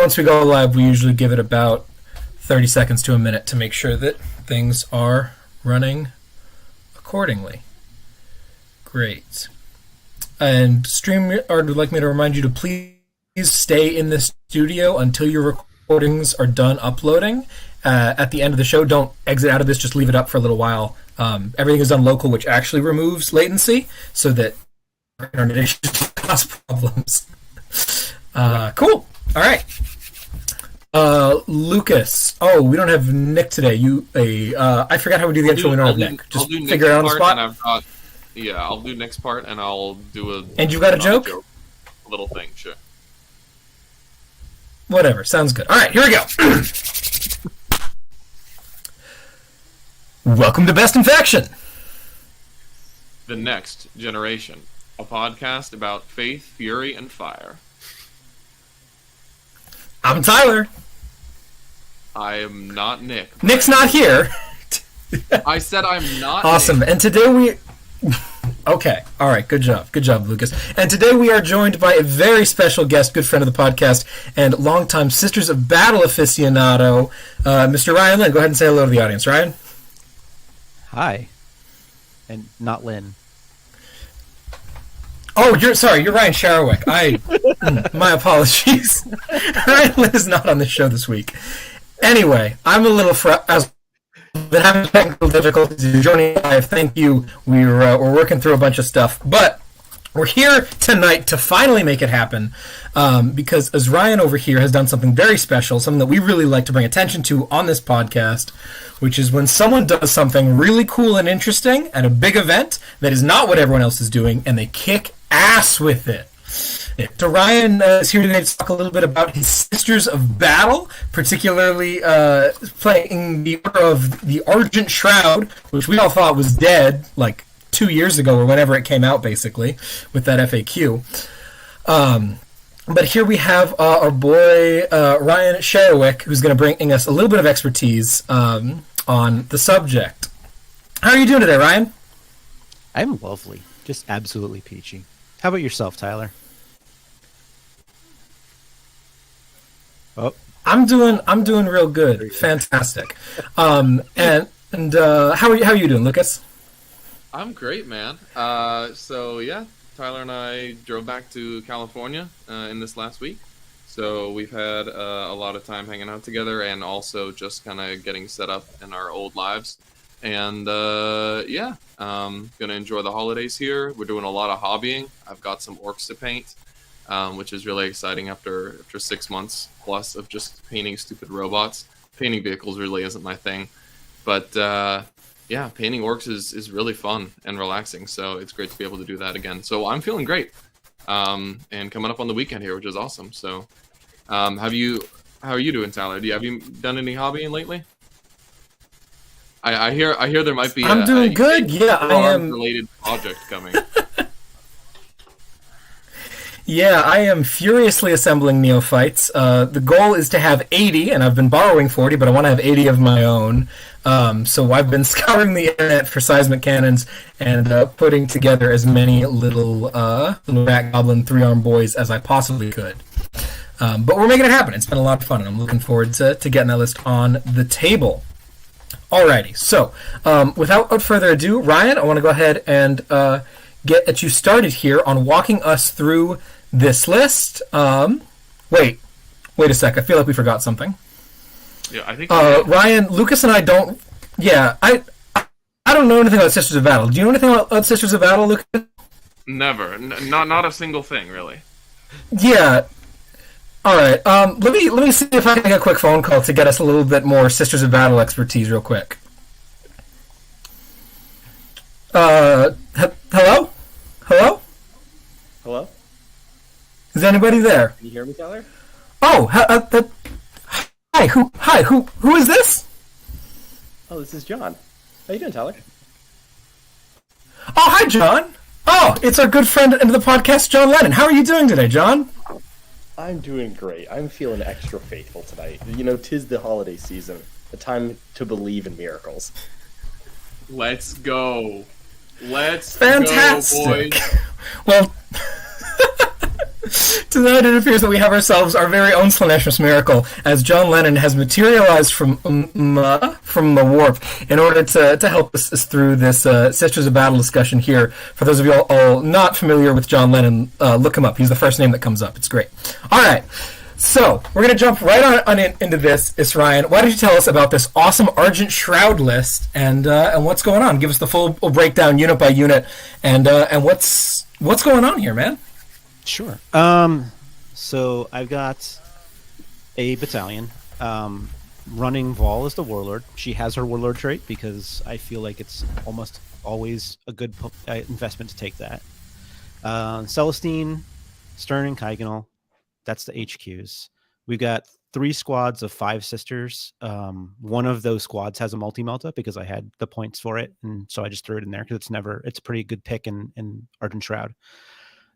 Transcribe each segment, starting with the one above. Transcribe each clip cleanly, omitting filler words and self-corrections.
once we go live, we usually give it about 30 seconds to a minute to make sure that things are running accordingly. Great. And StreamYard would like me to remind you to please stay in the studio until your recordings are done uploading. At the end of the show, don't exit out of this, just leave it up for a little while. Everything is done local, which actually removes latency, so that our internet issues cause problems. Cool. All right. Lucas. Oh, we don't have Nick today. I forgot how we do the intro. We don't have Nick. Just figure it out on the spot. I'll do Nick's part, and I'll do a... And you got a joke? Little thing, sure. Whatever. Sounds good. All right, here we go. Welcome to Best Infection. The Next Generation, a podcast about faith, fury, and fire. I'm Tyler. I am not Nick. Nick's not here. I said I'm not awesome. Nick. And today we... Okay. All right. Good job. Good job, Lucas. And today we are joined by a very special guest, good friend of the podcast, and longtime Sisters of Battle aficionado, Mr. Ryan Lynn. Go ahead and say hello to the audience, Ryan. Hi. And not Lynn. Oh, you're Ryan Sharwick. My apologies. Ryan Lynn is not on the show this week. Anyway, I'm a little I've been having technical difficulties joining live. Thank you. We're working through a bunch of stuff, but we're here tonight to finally make it happen, because as Ryan over here has done something very special, something that we really like to bring attention to on this podcast, which is when someone does something really cool and interesting at a big event that is not what everyone else is doing, and they kick ass with it. So Ryan is here today to talk a little bit about his Sisters of Battle, particularly playing the order of the Argent Shroud, which we all thought was dead like 2 years ago or whenever it came out, basically, with that FAQ. But here we have our boy Ryan Sharwick, who's going to bring us a little bit of expertise on the subject. How are you doing today, Ryan? I'm lovely. Just absolutely peachy. How about yourself, Tyler? Oh, I'm doing real good. Fantastic. And how are you doing, Lucas? I'm great, man. So yeah, Tyler and I drove back to California in this last week. So we've had a lot of time hanging out together, and also just kind of getting set up in our old lives. And gonna enjoy the holidays here. We're doing a lot of hobbying. I've got some orcs to paint, which is really exciting after 6 months plus of just painting stupid robots. Painting vehicles really isn't my thing, but painting orcs is really fun and relaxing. So it's great to be able to do that again. So I'm feeling great, and coming up on the weekend here, which is awesome. So, how are you doing, Tyler? Have you done any hobbying lately? I hear there might be I'm doing good. Yeah, I am related project coming. Yeah, I am furiously assembling neophytes. The goal is to have 80, and I've been borrowing 40, but I want to have 80 of my own. So I've been scouring the internet for seismic cannons and putting together as many little rat goblin 3-arm boys as I possibly could. But we're making it happen. It's been a lot of fun, and I'm looking forward to getting that list on the table. Alrighty, so without further ado, Ryan, I want to go ahead and get you started here on walking us through this list. Wait a sec. I feel like we forgot something. Yeah, I think Ryan, Lucas, and I don't. Yeah, I don't know anything about Sisters of Battle. Do you know anything about Sisters of Battle, Lucas? Never. Not a single thing, really. Yeah. All right. Let me see if I can make a quick phone call to get us a little bit more Sisters of Battle expertise, real quick. Hello? Hello? Hello? Is anybody there? Can you hear me, Tyler? Oh, hi. Who is this? Oh, this is John. How you doing, Tyler? Oh, hi, John. Oh, it's our good friend of the podcast, John Lennon. How are you doing today, John? I'm doing great. I'm feeling extra faithful tonight. You know, 'tis the holiday season, the time to believe in miracles. Let's go. Let's Fantastic. go, boys. Well, Tonight it appears that we have ourselves our very own Slaaneshmas miracle, as John Lennon has materialized from the warp in order to help us through this Sisters of Battle discussion here. For those of you all not familiar with John Lennon, look him up. He's the first name that comes up. It's great. All right. So, we're going to jump right on into this, Israyan. Why don't you tell us about this awesome Argent Shroud list and what's going on? Give us the full breakdown, unit by unit, and what's going on here, man? Sure. So I've got a battalion running Vahls as the warlord. She has her warlord trait because I feel like it's almost always a good investment to take that. Celestine, Stern, and Kaigenal. That's the HQs. We've got 3 squads of 5 sisters. One of those squads has a multi-melta because I had the points for it, and so I just threw it in there because it's a pretty good pick in Argent Shroud.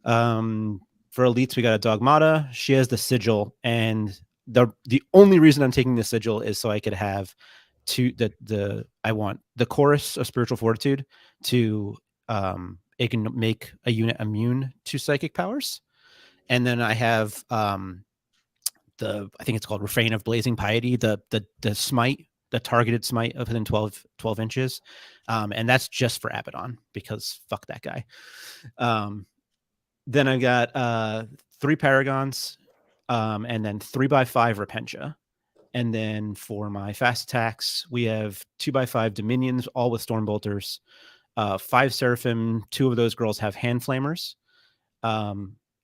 For elites, we got a Dogmata. She has the sigil, and the only reason I'm taking the sigil is so I could have I want the chorus of spiritual fortitude to it can make a unit immune to psychic powers. And then I have I think it's called Refrain of Blazing Piety, the smite, the targeted smite of within 12 inches. And that's just for Abaddon because fuck that guy. Then I got 3 Paragons, and then 3x5 Repentia. And then for my fast attacks, we have 2x5 Dominions, all with Stormbolters, 5 Seraphim, 2 of those girls have Hand Flamers.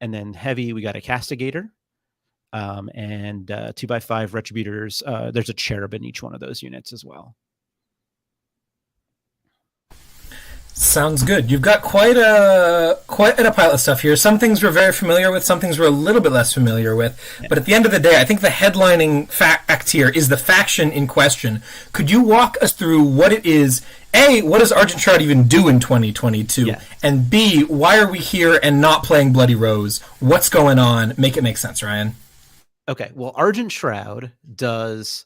And then heavy, we got a Castigator, and 2x5 Retributors. There's a Cherub in each one of those units as well. Sounds good. You've got quite a pile of stuff here. Some things we're very familiar with, some things we're a little bit less familiar with. Yeah. But at the end of the day, I think the headlining fact here is the faction in question. Could you walk us through what it is? A, what does Argent Shroud even do in 2022? Yeah. And B, why are we here and not playing Bloody Rose? What's going on? Make it make sense, Ryan. Okay, well, Argent Shroud does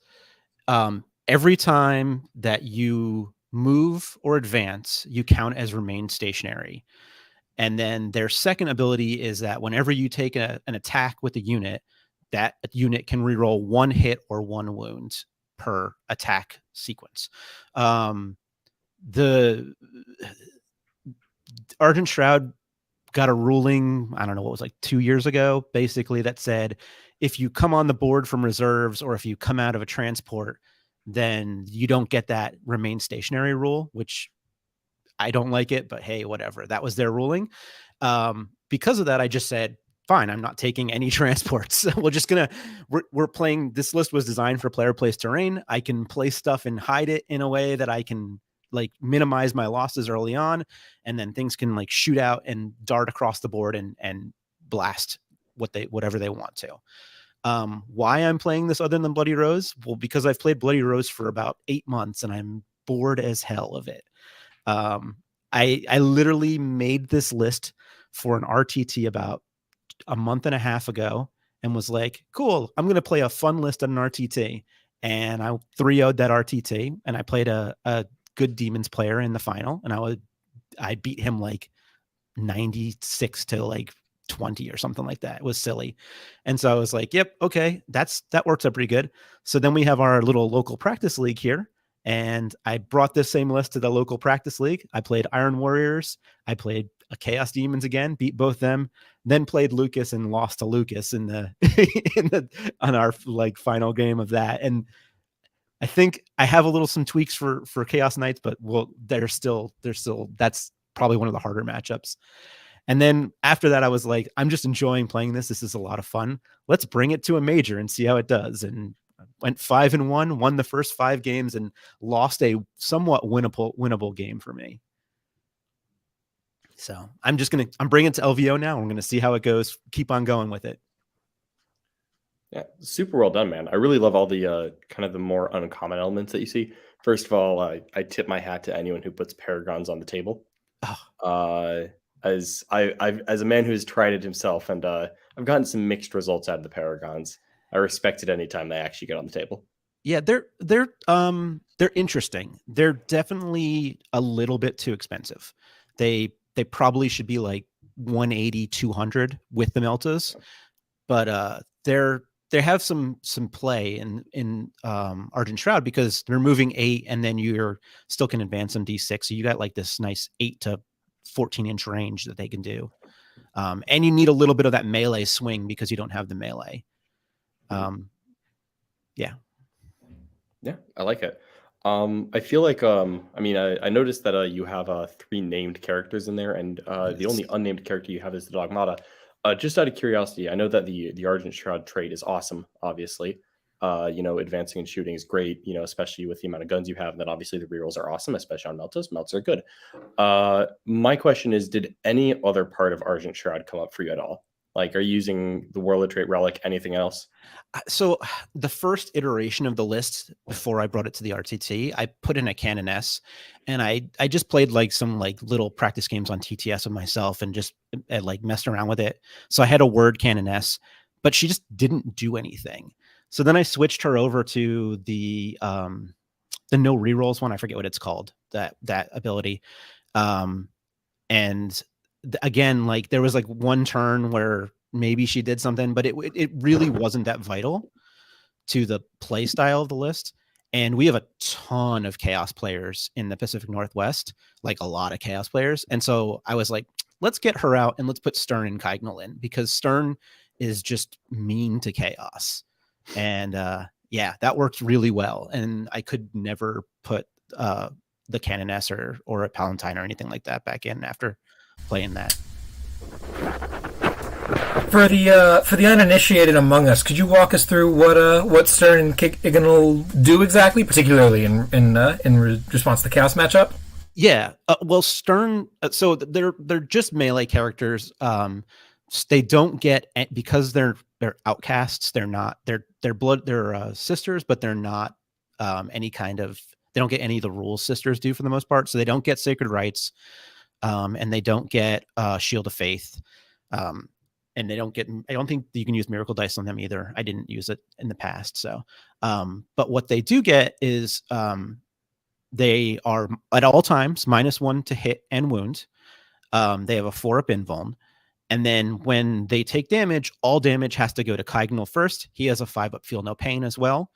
every time that you move or advance, you count as remain stationary. And then their second ability is that whenever you take an attack with a unit, that unit can reroll 1 hit or 1 wound per attack sequence. The Argent Shroud got a ruling, I don't know what it was, like 2 years ago, basically, that said if you come on the board from reserves or if you come out of a transport, then you don't get that remain stationary rule, which I don't like it, but hey, whatever. That was their ruling. Because of that, I just said, fine, I'm not taking any transports. We're playing, this list was designed for player place terrain. I can place stuff and hide it in a way that I can like minimize my losses early on. And then things can like shoot out and dart across the board and blast whatever they want to. Why I'm playing this other than Bloody Rose? Well, because I've played Bloody Rose for about 8 months and I'm bored as hell of it. I literally made this list for an RTT about a month and a half ago and was like, cool, I'm going to play a fun list on an RTT. And I 3-0'd that RTT and I played a good Demons player in the final. And I beat him like 96 to like 20 or something like that. It was silly. And so I was like, yep, okay, that works out pretty good. So then we have our little local practice league here. And I brought this same list to the local practice league. I played Iron Warriors. I played a Chaos Demons again, beat both them, then played Lucas and lost to Lucas on our like final game of that. And I think I have some tweaks for Chaos Knights, but they're still that's probably one of the harder matchups. And then after that, I was like, I'm just enjoying playing this. This is a lot of fun. Let's bring it to a major and see how it does. And went 5-1, won the first 5 games, and lost a somewhat winnable game for me. So I'm bringing it to LVO now. I'm going to see how it goes. Keep on going with it. Yeah, super well done, man. I really love all the kind of the more uncommon elements that you see. First of all, I tip my hat to anyone who puts Paragons on the table. Oh. As a man who's tried it himself, and I've gotten some mixed results out of the Paragons. I respect it anytime they actually get on the table. Yeah, they're interesting. They're definitely a little bit too expensive. They probably should be like 180, 200 with the Meltas, but they have some play in Argent Shroud because they're moving 8 and then you're still can advance them D6. So you got like this nice 8 to 14-inch range that they can do. And you need a little bit of that melee swing because you don't have the melee. Yeah. Yeah, I like it. I feel like I mean I noticed that you have 3 named characters in there, and the only unnamed character you have is the Dogmata. Just out of curiosity, I know that the Argent Shroud trait is awesome, obviously. You know, advancing and shooting is great, you know, especially with the amount of guns you have. And then obviously the rerolls are awesome, especially on Meltas. Melts are good. My question is, did any other part of Argent Shroud come up for you at all? Like, are you using the Warlord trait, Relic, anything else? So the first iteration of the list before I brought it to the RTT, I put in a Canoness, and I just played like some like little practice games on TTS with myself and just like messed around with it. So I had a word Canoness, but she just didn't do anything. So then I switched her over to the no rerolls one. I forget what it's called, that ability. And again, like there was like one turn where maybe she did something, but it really wasn't that vital to the play style of the list. And we have a ton of chaos players in the Pacific Northwest, like a lot of chaos players. And so I was like, let's get her out and let's put Stern and Kignal in, because Stern is just mean to chaos. And yeah, that worked really well. And I could never put the Canoness or a Palatine or anything like that back in after playing that. For the uninitiated among us, could you walk us through what Stern and Kignal do exactly, particularly in response to the Chaos matchup? Yeah, well, Stern. So they're just melee characters. They don't get, because they're outcasts. They're not. They're blood. They're sisters, but they're not any kind of. They don't get any of the rules sisters do for the most part. So they don't get Sacred Rights, and they don't get Shield of Faith. And they don't get, I don't think you can use Miracle Dice on them either. I didn't use it in the past. So, but what they do get is they are at all times -1 to hit and wound. They have a 4-up invuln. And then when they take damage, all damage has to go to Kignal first. He has a 5-up Feel No Pain as well.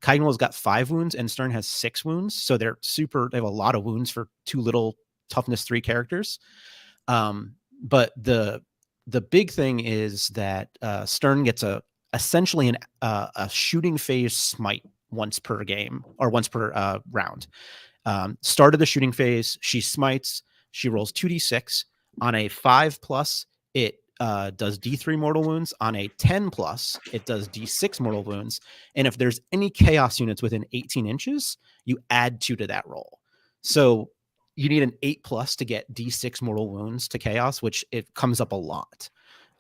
Kignal's got 5 wounds and Stern has 6 wounds. So they have a lot of wounds for 2 little toughness 3 characters. But the big thing is that Stern gets essentially a shooting phase smite once per game or once per round. Start of the shooting phase, she smites. She rolls 2d6 on a 5+. It does D3 mortal wounds. On a 10+, it does D6 mortal wounds. And if there's any chaos units within 18 inches, you add 2 to that roll. So you need an 8+ to get D6 mortal wounds to chaos, which it comes up a lot.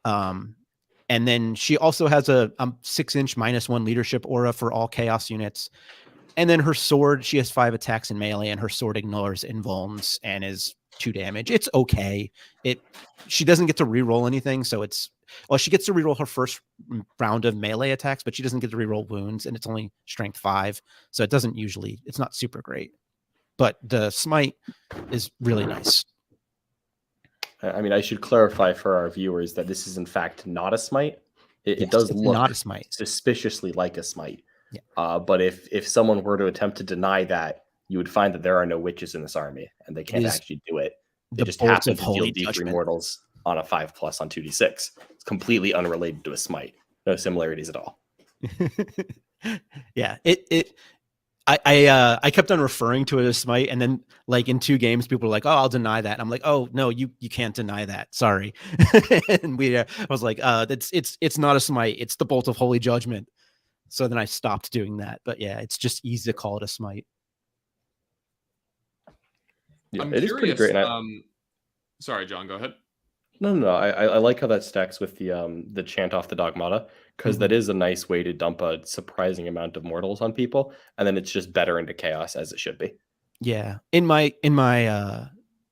And then she also has a 6-inch -1 leadership aura for all chaos units. And then her sword, she has 5 attacks in melee, and her sword ignores invulns and is 2 damage. It's okay. She doesn't get to reroll anything, so she gets to reroll her first round of melee attacks, but she doesn't get to reroll wounds, and it's only strength 5, so it's not super great. But the smite is really nice. I mean, I should clarify for our viewers that this is in fact not a smite. It does look not a smite, suspiciously like a smite. Yeah. But if someone were to attempt to deny that, you would find that there are no witches in this army, and they can't actually do it. They just happen to deal D3 mortals on a 5+ on 2d6. It's completely unrelated to a smite. No similarities at all. Yeah, I kept on referring to it as smite, and then like in 2 games, people were like, "Oh, I'll deny that." And I'm like, "Oh no, you can't deny that. Sorry." And I was like, "It's not a smite. It's the Bolt of Holy Judgment." So then I stopped doing that. But yeah, it's just easy to call it a smite. Yeah, it is pretty great. Sorry, John, go ahead. No. I like how that stacks with the chant off the Dogmata, because that is a nice way to dump a surprising amount of mortals on people, and then it's just better into chaos, as it should be. Yeah, in my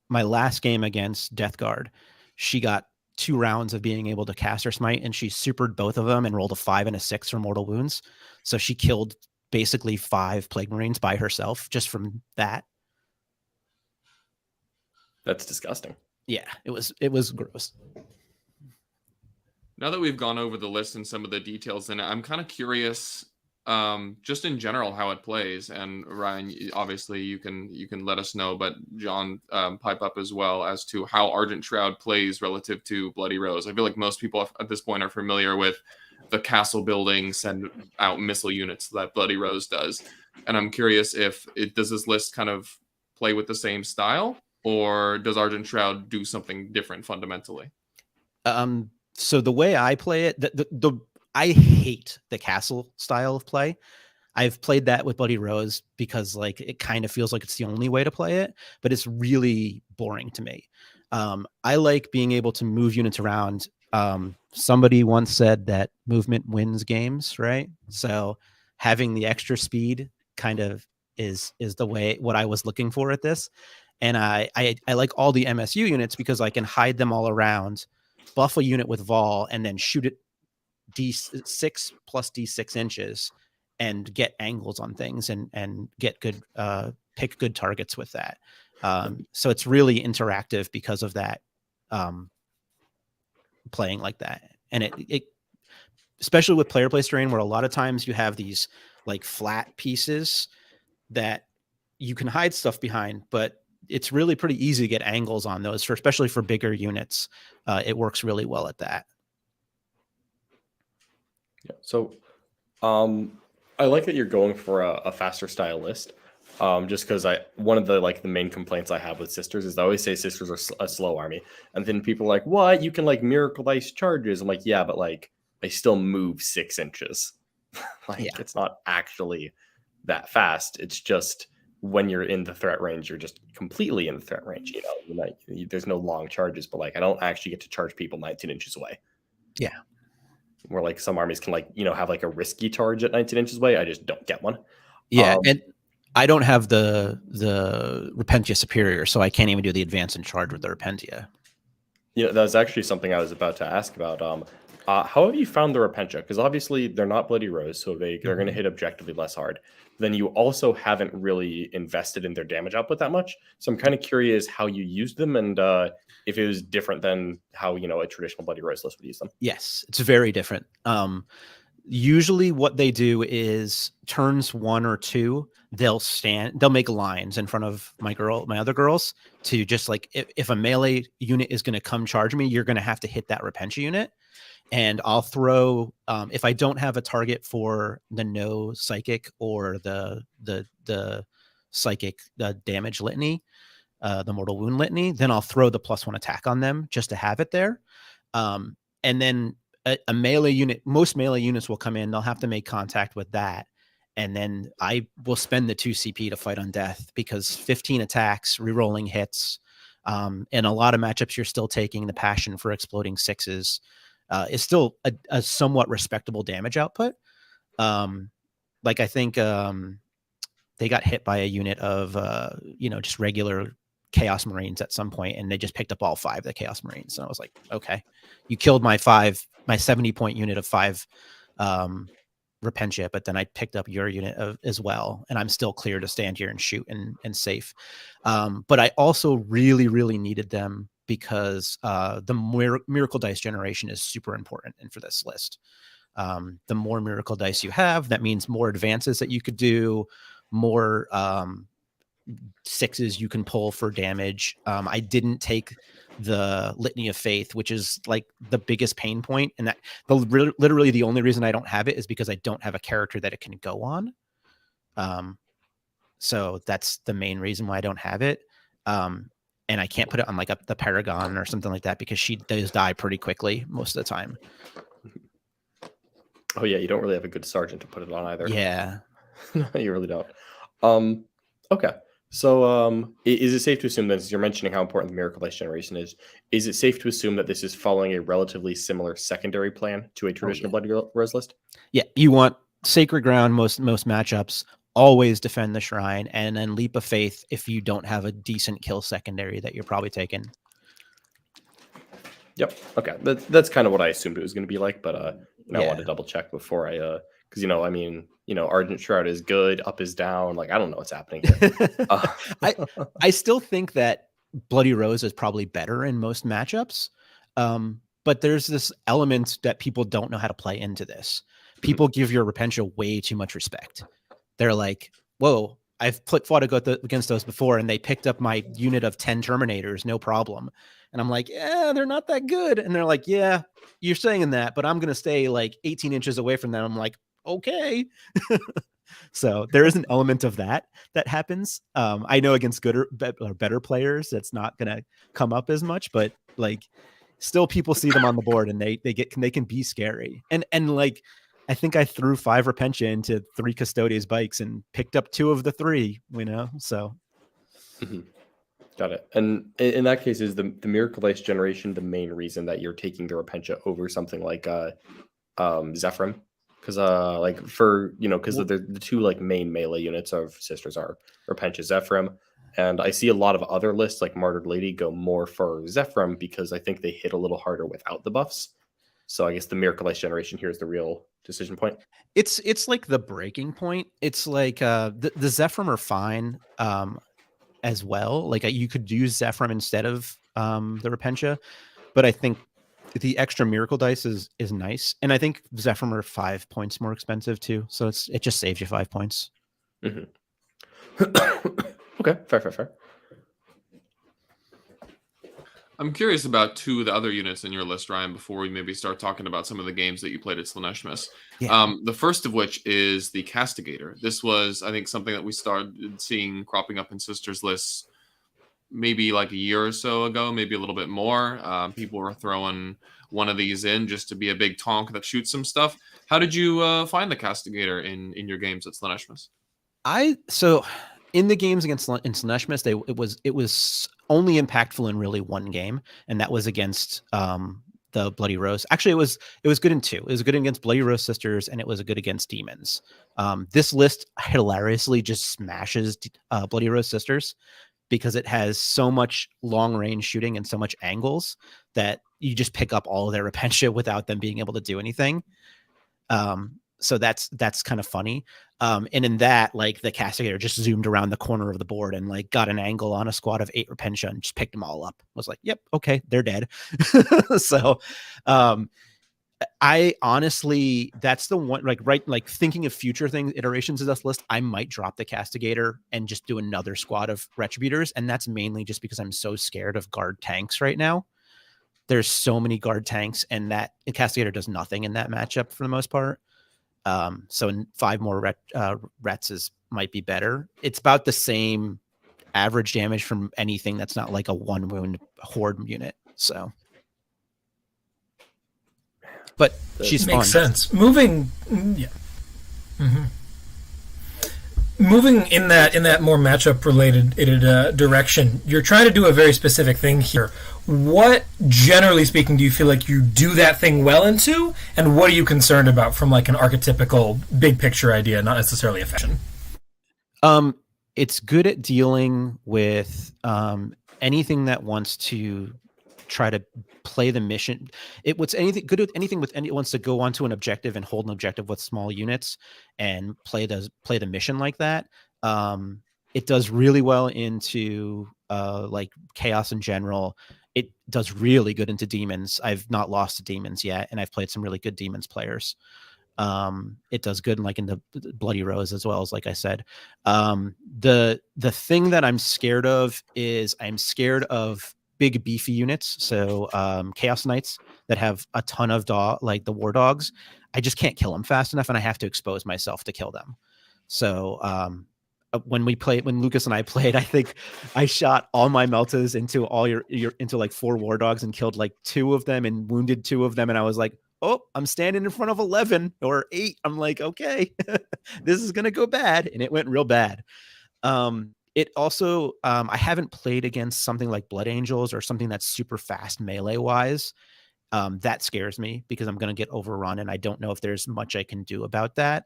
last game against Death Guard, she got 2 rounds of being able to cast her smite, and she supered both of them and rolled a 5 and a 6 for mortal wounds. So she killed basically 5 Plague Marines by herself just from that. That's disgusting. Yeah, it was gross. Now that we've gone over the list and some of the details in it, I'm kind of curious, just in general, how it plays. And Ryan, obviously, you can let us know, but John, pipe up as well as to how Argent Shroud plays relative to Bloody Rose. I feel like most people at this point are familiar with the castle building, send out missile units that Bloody Rose does. And I'm curious if does this list kind of play with the same style, or does Argent Shroud do something different fundamentally? So the way I play it, I hate the castle style of play. I've played that with Bloody Rose because like it kind of feels like it's the only way to play it, but it's really boring to me. I like being able to move units around. Somebody once said that movement wins games, right? So having the extra speed kind of is the way what I was looking for at this. And I like all the MSU units because I can hide them all around, buff a unit with Vahls, and then shoot it D6 plus D6 inches and get angles on things and get good pick good targets with that. So it's really interactive because of that, playing like that. And it especially with player place terrain, where a lot of times you have these like flat pieces that you can hide stuff behind, but it's really pretty easy to get angles on those, especially for bigger units. It works really well at that. Yeah. So, I like that you're going for a faster style list. Just because one of the main complaints I have with Sisters is I always say Sisters are a slow army, and then people are like, what? You can Miracle Dice charges. I'm like, yeah, but they still move 6 inches. It's not actually that fast. It's just when you're in the threat range, you're just completely in the threat range. There's no long charges, but I don't actually get to charge people 19 inches away. Yeah. Where some armies can have a risky charge at 19 inches away. I just don't get one. Yeah. And I don't have the Repentia Superior, so I can't even do the advance and charge with the Repentia. Yeah, that was actually something I was about to ask about. How have you found the Repentia? Because obviously they're not Bloody Rose, so they're going to hit objectively less hard. Then you also haven't really invested in their damage output that much. So I'm kind of curious how you used them and if it was different than how a traditional Bloody Rose list would use them. Yes, it's very different. Usually what they do is turns 1 or 2, they'll make lines in front of my other girls to just if a melee unit is going to come charge me, you're going to have to hit that Repentia unit. And I'll throw, if I don't have a target for the no psychic or the psychic, the damage litany, the mortal wound litany, then I'll throw the +1 attack on them just to have it there. And then a melee unit, most melee units will come in, they'll have to make contact with that. And then I will spend the 2 CP to fight on death because 15 attacks, rerolling hits, and a lot of matchups you're still taking the passion for exploding 6s. Is still a somewhat respectable damage output. I think they got hit by a unit of just regular Chaos Marines at some point, and they just picked up all 5 of the Chaos Marines. And I was like, okay, you killed my 70-point unit of 5 Repentia, but then I picked up your unit as well, and I'm still clear to stand here and shoot and safe. But I also really, really needed them because the miracle dice generation is super important for this list. The more miracle dice you have, that means more advances that you could do, more 6s you can pull for damage. I didn't take the Litany of Faith, which is the biggest pain point, and that literally the only reason I don't have it is because I don't have a character that it can go on. So that's the main reason why I don't have it. And I can't put it on the Paragon or something like that because she does die pretty quickly most of the time. Oh yeah, you don't really have a good sergeant to put it on either. Yeah. No, you really don't. Okay. So is it safe to assume that, as you're mentioning how important the Miracle Dice generation is it safe to assume that this is following a relatively similar secondary plan to a traditional Bloody Rose list? Yeah, you want Sacred Ground most matchups, always defend the shrine, and then Leap of Faith if you don't have a decent kill secondary that you're probably taking. Yep. Okay. That's kind of what I assumed it was going to be like, but I wanted to double check before I because Argent Shroud is good, up is down. I don't know what's happening here. I still think that Bloody Rose is probably better in most matchups. But there's this element that people don't know how to play into this. People give your Repentia way too much respect. They're like, whoa, I've fought against those before, and they picked up my unit of 10 Terminators, no problem. And I'm like, yeah, they're not that good. And they're like, yeah, you're saying that, but I'm going to stay like 18 inches away from them. I'm like, okay. So there is an element of that happens. I know against good or better players, that's not going to come up as much, but like still people see them on the board and they can be scary. And like, I think I threw 5 Repentia into 3 Custodes bikes and picked up 2 of the 3, so. Got it. And in that case, is the Miracle Ice generation the main reason that you're taking the Repentia over something like Zephyrim? Because because the 2 like main melee units of Sisters are Repentia, Zephyrim, and I see a lot of other lists like Martyred Lady go more for Zephyrim because I think they hit a little harder without the buffs. So I guess the Miracle Ice generation here is the real decision point. It's like the breaking point. It's like the Zephyrim are fine as well. Like you could use Zephyrim instead of the Repentia, but I think the extra Miracle Dice is nice, and I think Zephyrim are 5 points more expensive too, so it just saves you 5 points. Okay, fair. I'm curious about 2 of the other units in your list, Ryan, before we maybe start talking about some of the games that you played at Slaaneshmas. Yeah. The first of which is the Castigator. This was, I think, something that we started seeing cropping up in Sisters lists maybe like a year or so ago, maybe a little bit more. People were throwing one of these in just to be a big tonk that shoots some stuff. How did you find the Castigator in your games at Slaaneshmas? So in the games against in Slaneshmas, it was only impactful in really one game, and that was against the Bloody Rose. Actually, it was good in 2. It was good against Bloody Rose Sisters, and it was good against Demons. This list hilariously just smashes Bloody Rose Sisters because it has so much long range shooting and so much angles that you just pick up all of their Repentia without them being able to do anything. So that's kind of funny. And in that, like the Castigator just zoomed around the corner of the board and like got an angle on a squad of 8 Repentia and just picked them all up. I was like, yep, okay, they're dead. So I honestly, that's the one, like thinking of future things, iterations of this list, I might drop the Castigator and just do another squad of Retributors. And that's mainly just because I'm so scared of guard tanks right now. There's so many guard tanks, and that Castigator does nothing in that matchup for the most part. So 5 more Rets might be better. It's about the same average damage from anything that's not like a 1 wound horde unit. So, but she's makes fun. sense. Moving in that more matchup related direction, you're trying to do a very specific thing here. What, generally speaking, do you feel like you do that thing well into, and what are you concerned about from like an archetypical big picture idea, not necessarily a fashion? It's good at dealing with anything that wants to try to play the mission. Wants to go onto an objective and hold an objective with small units and play the mission like that. It does really well into like chaos in general. It does really good into demons. I've not lost to demons yet, and I've played some really good demons players. It does good in the Bloody Rose as well, as like I said. The thing that I'm scared of is I'm scared of big beefy units. So Chaos Knights that have a ton of like the War Dogs. I just can't kill them fast enough, and I have to expose myself to kill them. So when Lucas and I played, I think I shot all my Meltas into into like 4 War Dogs and killed like 2 of them and wounded 2 of them, and I was like, oh, I'm standing in front of 11 or 8. I'm like, okay, this is going to go bad. And it went real bad. It also, I haven't played against something like Blood Angels or something that's super fast melee wise. That scares me because I'm going to get overrun, and I don't know if there's much I can do about that.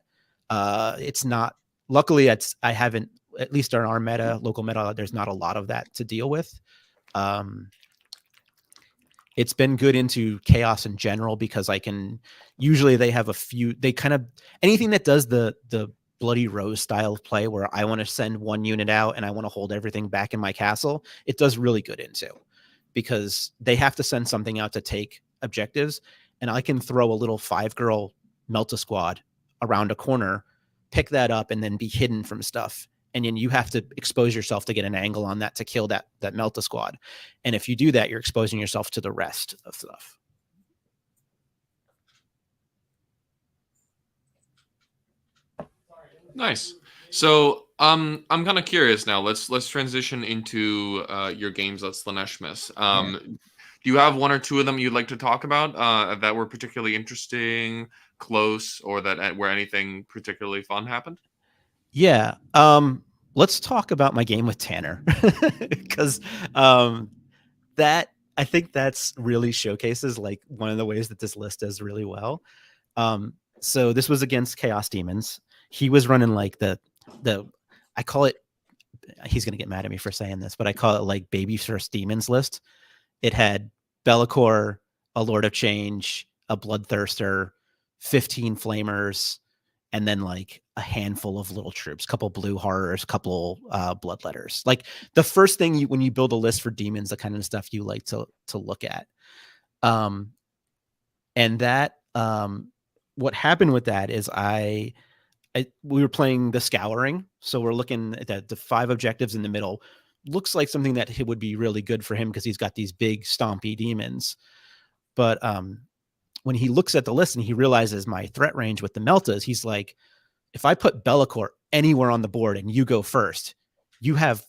It's not, luckily I haven't, at least in our local meta, there's not a lot of that to deal with. It's been good into chaos in general because usually they have anything that does the Bloody Rose style of play where I want to send one unit out and I want to hold everything back in my castle, it does really good into, because they have to send something out to take objectives, and I can throw a little 5-girl Melta squad around a corner, pick that up, and then be hidden from stuff. And then you have to expose yourself to get an angle on that to kill that Melta squad. And if you do that, you're exposing yourself to the rest of stuff. Nice. So I'm kind of curious now. Let's transition into your games at Slaaneshmas. Do you have one or two of them you'd like to talk about that were particularly interesting, close, or that where anything particularly fun happened? Yeah. Let's talk about my game with Tanner, because that, I think that's really showcases like one of the ways that this list does really well. So this was against Chaos Demons. He was running like the I call it, he's gonna get mad at me for saying this, but I call it like baby first demons list. It had Bellicor, a Lord of Change, a Bloodthirster, 15 Flamers, and then like a handful of little troops, couple blue horrors, couple bloodletters. Like the first thing when you build a list for demons, the kind of stuff you like to look at. And that what happened with that is we were playing the Scouring, so we're looking at the 5 objectives in the middle. Looks like something that would be really good for him because he's got these big stompy demons. But when he looks at the list and he realizes my threat range with the Meltas, he's like, if I put Bellicor anywhere on the board and you go first, you have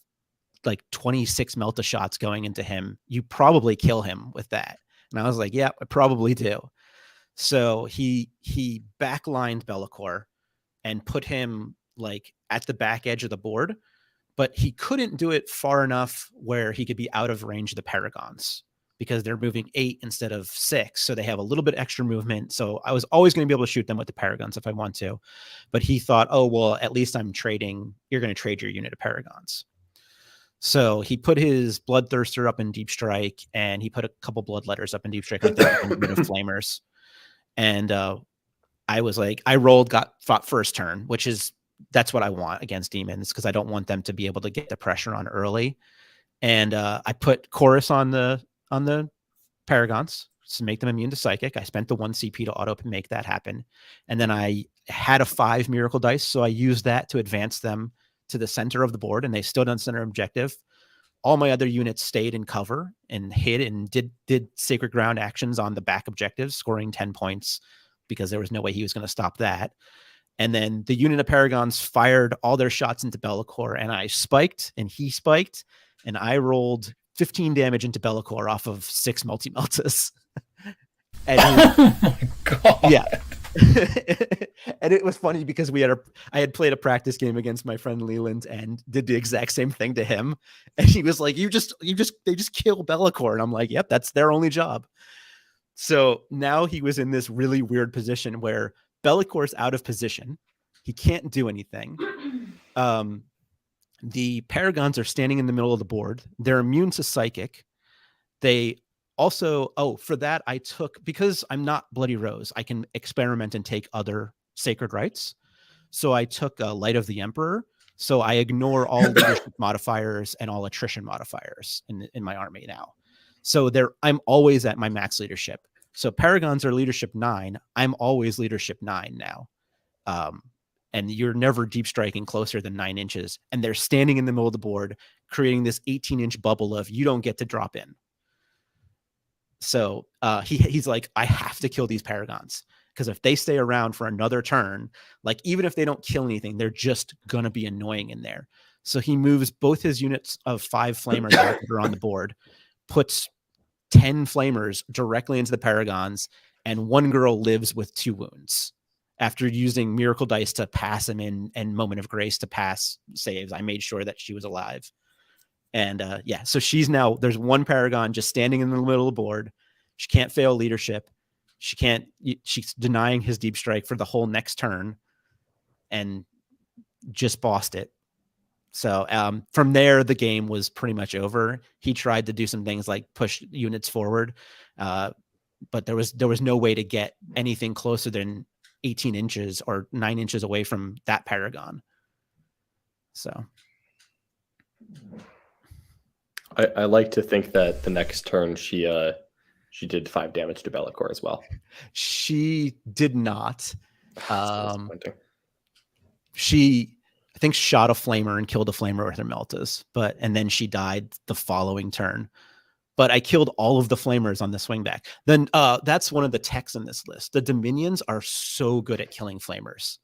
like 26 Melta shots going into him. You probably kill him with that. And I was like, yeah, I probably do. So he backlined Bellicor and put him like at the back edge of the board, but he couldn't do it far enough where he could be out of range of the Paragons because they're moving 8 instead of 6. So they have a little bit extra movement. So I was always going to be able to shoot them with the Paragons if I want to, but he thought, oh, well, at least I'm trading. You're going to trade your unit of Paragons. So he put his Bloodthirster up in Deep Strike, and he put a couple Bloodletters up in Deep Strike, like a bit of Flamers. And I was like, I rolled, fought first turn, that's what I want against demons, because I don't want them to be able to get the pressure on early. And I put Chorus on the Paragons to make them immune to Psychic. I spent the 1 CP to auto make that happen. And then I had a 5 Miracle Dice, so I used that to advance them to the center of the board, and they stood on center objective. All my other units stayed in cover and hid and did Sacred Ground actions on the back objectives, scoring 10 points because there was no way he was going to stop that. And then the unit of Paragons fired all their shots into Bellicor, and I spiked and he spiked, and I rolled 15 damage into Bellicor off of 6 multi-meltas. And oh my god. Yeah. And it was funny because I had played a practice game against my friend Leland and did the exact same thing to him. And he was like, they just kill Bellicor. And I'm like, yep, that's their only job. So now he was in this really weird position where Bellicor's out of position. He can't do anything. The Paragons are standing in the middle of the board. They're immune to Psychic. They also, for that, I took, because I'm not Bloody Rose, I can experiment and take other sacred rights. So I took Light of the Emperor. So I ignore all leadership modifiers and all attrition modifiers in my army now. So I'm always at my max leadership. So Paragons are leadership 9. I'm always leadership 9 now. And you're never deep striking closer than 9 inches. And they're standing in the middle of the board, creating this 18-inch bubble of you don't get to drop in. So he's like, I have to kill these Paragons, because if they stay around for another turn, like even if they don't kill anything, they're just going to be annoying in there. So he moves both his units of 5 Flamers that are on the board, puts 10 Flamers directly into the Paragons, and one girl lives with 2 wounds. After using Miracle Dice to pass him in and Moment of Grace to pass saves, I made sure that she was alive. And so there's one Paragon just standing in the middle of the board. She can't fail leadership. She's denying his Deep Strike for the whole next turn and just bossed it. So from there, the game was pretty much over. He tried to do some things like push units forward, but there was no way to get anything closer than 18 inches or 9 inches away from that Paragon. So I like to think that the next turn she did 5 damage to Bellicor as well. She did not. So disappointing. She, I think, shot a flamer and killed a flamer with her Meltas, and then she died the following turn. But I killed all of the flamers on the swing back. Then that's one of the techs in this list. The Dominions are so good at killing flamers.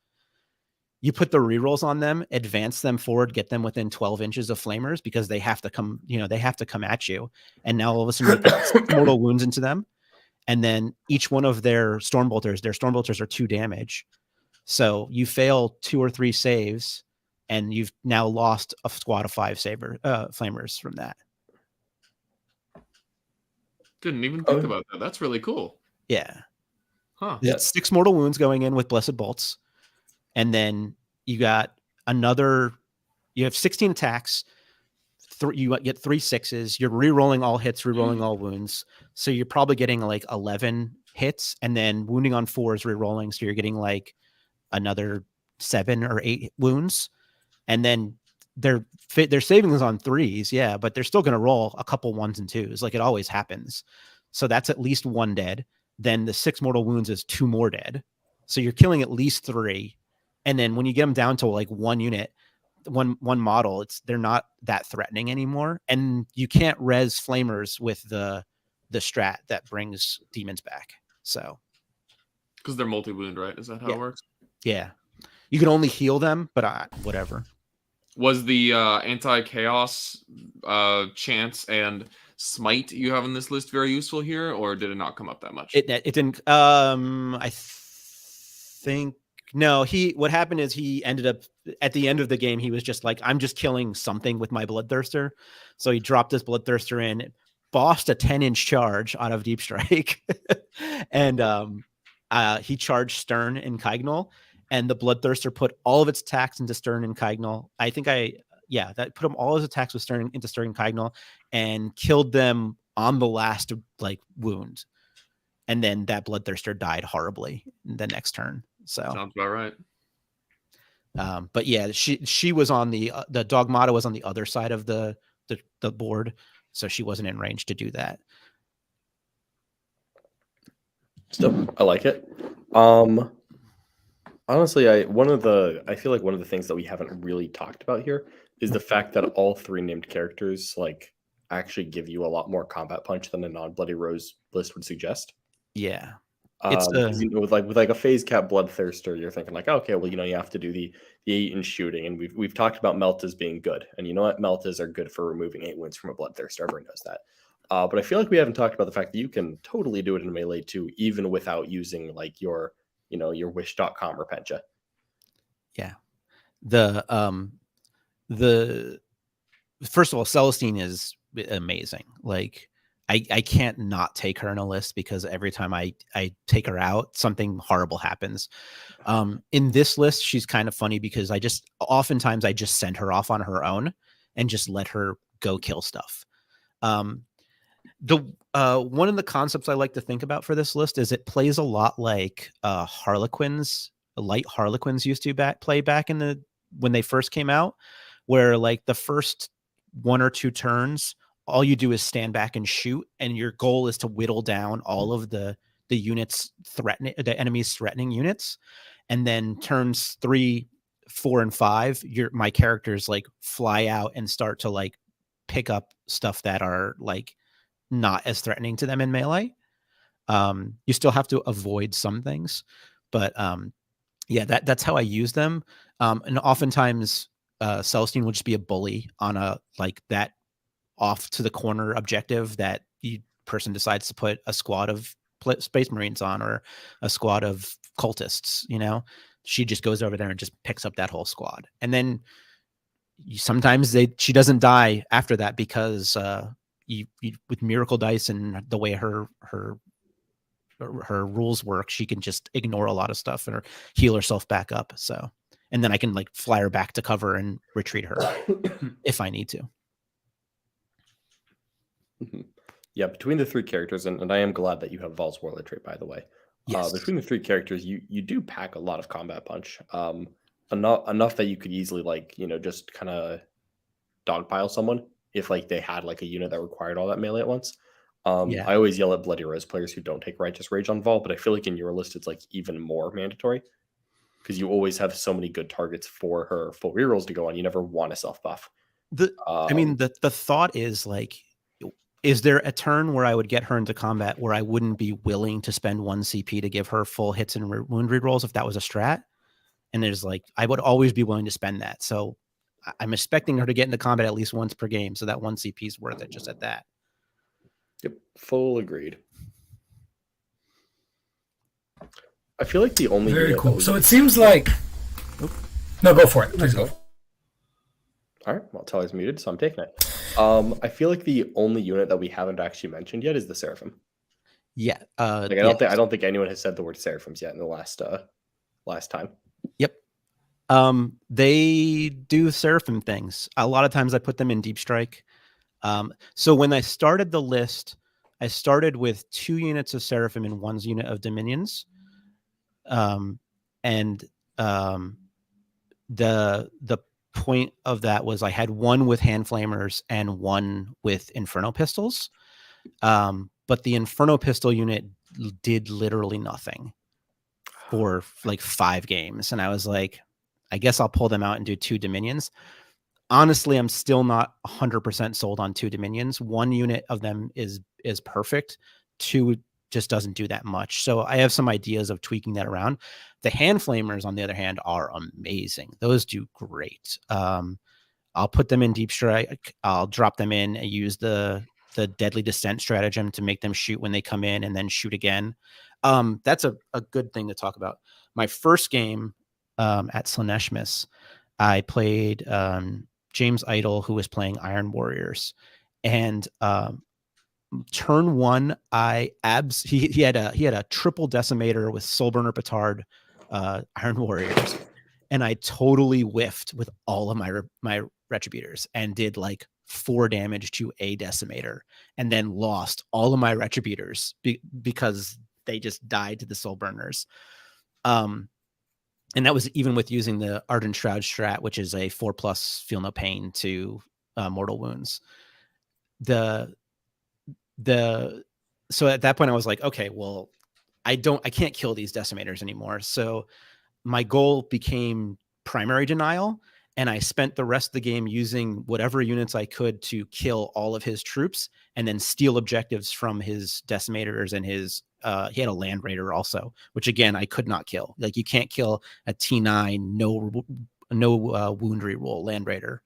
You put the rerolls on them, advance them forward, get them within 12 inches of flamers because they have to come, they have to come at you. And now all of a sudden you put mortal wounds into them. And then each one of their Stormbolters are 2 damage. So you fail 2 or 3 saves, and you've now lost a squad of 5 flamers from that. Didn't even think about that. That's really cool. Yeah. Huh. It's 6 mortal wounds going in with Blessed Bolts. And then you got you have 16 attacks. You get 3 6s. You're re-rolling all hits, re-rolling all wounds. So you're probably getting like 11 hits, and then wounding on 4s re-rolling. So you're getting like another 7 or 8 wounds. And then they're savings on 3s. Yeah. But they're still going to roll a couple 1s and 2s. Like it always happens. So that's at least 1 dead. Then the 6 mortal wounds is 2 more dead. So you're killing at least 3. And then when you get them down to like 1 unit, one model, they're not that threatening anymore. And you can't res flamers with the strat that brings demons back. So because they're multi-wound, right? Is that how it works? Yeah. You can only heal them, but whatever. Was the anti-chaos chance and smite you have in this list very useful here, or did it not come up that much? It didn't. I think no. What happened is he ended up at the end of the game. He was just like, I'm just killing something with my Bloodthirster. So he dropped his Bloodthirster in, bossed a 10-inch charge out of Deep Strike, and he charged Stern and Kygnal. And the Bloodthirster put all of its attacks into Stern and Kygnal. I think that put him all his attacks with Stern into Stern and Kygnal and killed them on the last wound. And then that Bloodthirster died horribly in the next turn. So sounds about right. But yeah, she was on the Dogmata was on the other side of the board, so she wasn't in range to do that. Still, I like it. Honestly, I feel like one of the things that we haven't really talked about here is the fact that all 3 named characters like actually give you a lot more combat punch than a non-Bloody Rose list would suggest. Yeah. It's with a phase cap Bloodthirster, you're thinking like, okay, well, you have to do the 8-inch shooting, and we've talked about Meltas being good, and you know what, Meltas are good for removing 8 wounds from a Bloodthirster. Everyone knows that. But I feel like we haven't talked about the fact that you can totally do it in melee too, even without using like your wish.com or Pencha. Yeah. The first of all, Celestine is amazing. Like I can't not take her in a list because every time I take her out, something horrible happens. In this list, she's kind of funny because oftentimes I just send her off on her own and just let her go kill stuff. One of the concepts I like to think about for this list is it plays a lot like Harlequins, light Harlequins used to play back when they first came out, where like the first 1 or 2 turns, all you do is stand back and shoot, and your goal is to whittle down all of the units the enemy's threatening units, and then turns 3, 4, and 5, my characters like fly out and start to like pick up stuff that are like not as threatening to them in melee. You still have to avoid some things, but yeah, that's how I use them. And oftentimes Celestine will just be a bully on a like that off to the corner objective that the person decides to put a squad of Space Marines on, or a squad of cultists. She just goes over there and just picks up that whole squad, and then sometimes she doesn't die after that because with Miracle Dice and the way her rules work, she can just ignore a lot of stuff and heal herself back up. So, and then I can like fly her back to cover and retreat her if I need to. Yeah, between the 3 characters, and I am glad that you have Vahls Warlord trait, by the way. Yes. Between the three characters, you do pack a lot of combat punch. Enough that you could easily just kind of dogpile someone if they had a unit that required all that melee at once. Yeah. I always yell at Bloody Rose players who don't take Righteous Rage on Vol, but I feel like in your list it's even more mandatory because you always have so many good targets for her full rerolls to go on. You never want a self buff. The thought is there a turn where I would get her into combat where I wouldn't be willing to spend 1 CP to give her full hits and wound rerolls if that was a strat? And there's I would always be willing to spend that. So I'm expecting her to get into combat at least once per game. So that 1 CP is worth it just at that. Yep. Full agreed. I feel like the only very cool. So it seems like no, go for it. Please go. All right. Well, Tully's muted, so I'm taking it. I feel like the only unit that we haven't actually mentioned yet is the Seraphim. Yeah. I don't think anyone has said the word Seraphims yet in the last time. Yep. They do Seraphim things. A lot of times I put them in Deep Strike. So when I started the list, I started with 2 units of Seraphim and 1 unit of Dominions. The point of that was I had 1 with hand flamers and 1 with Inferno pistols. But the Inferno pistol unit did literally nothing for 5 games. And I was like, I guess I'll pull them out and do 2 Dominions. Honestly, I'm still not 100% sold on 2 Dominions. 1 unit of them is perfect. 2 just doesn't do that much. So I have some ideas of tweaking that around. The hand flamers, on the other hand, are amazing. Those do great. I'll put them in Deep Strike. I'll drop them in and use the Deadly Descent stratagem to make them shoot when they come in and then shoot again. That's a good thing to talk about. My first game at Slaaneshmas, I played James Idle, who was playing Iron Warriors, and turn 1, he had a triple decimator with Soulburner Petard Iron Warriors, and I totally whiffed with all of my Retributors and did 4 damage to a decimator, and then lost all of my Retributors because they just died to the Soulburners. And that was even with using the Argent Shroud strat, which is a 4+ feel no pain to mortal wounds. So at that point I was like, okay, well, I can't kill these decimators anymore. So my goal became primary denial, and I spent the rest of the game using whatever units I could to kill all of his troops and then steal objectives from his decimators and his he had a land raider also, which again I could not kill. You can't kill a T9 no wound reroll land raider.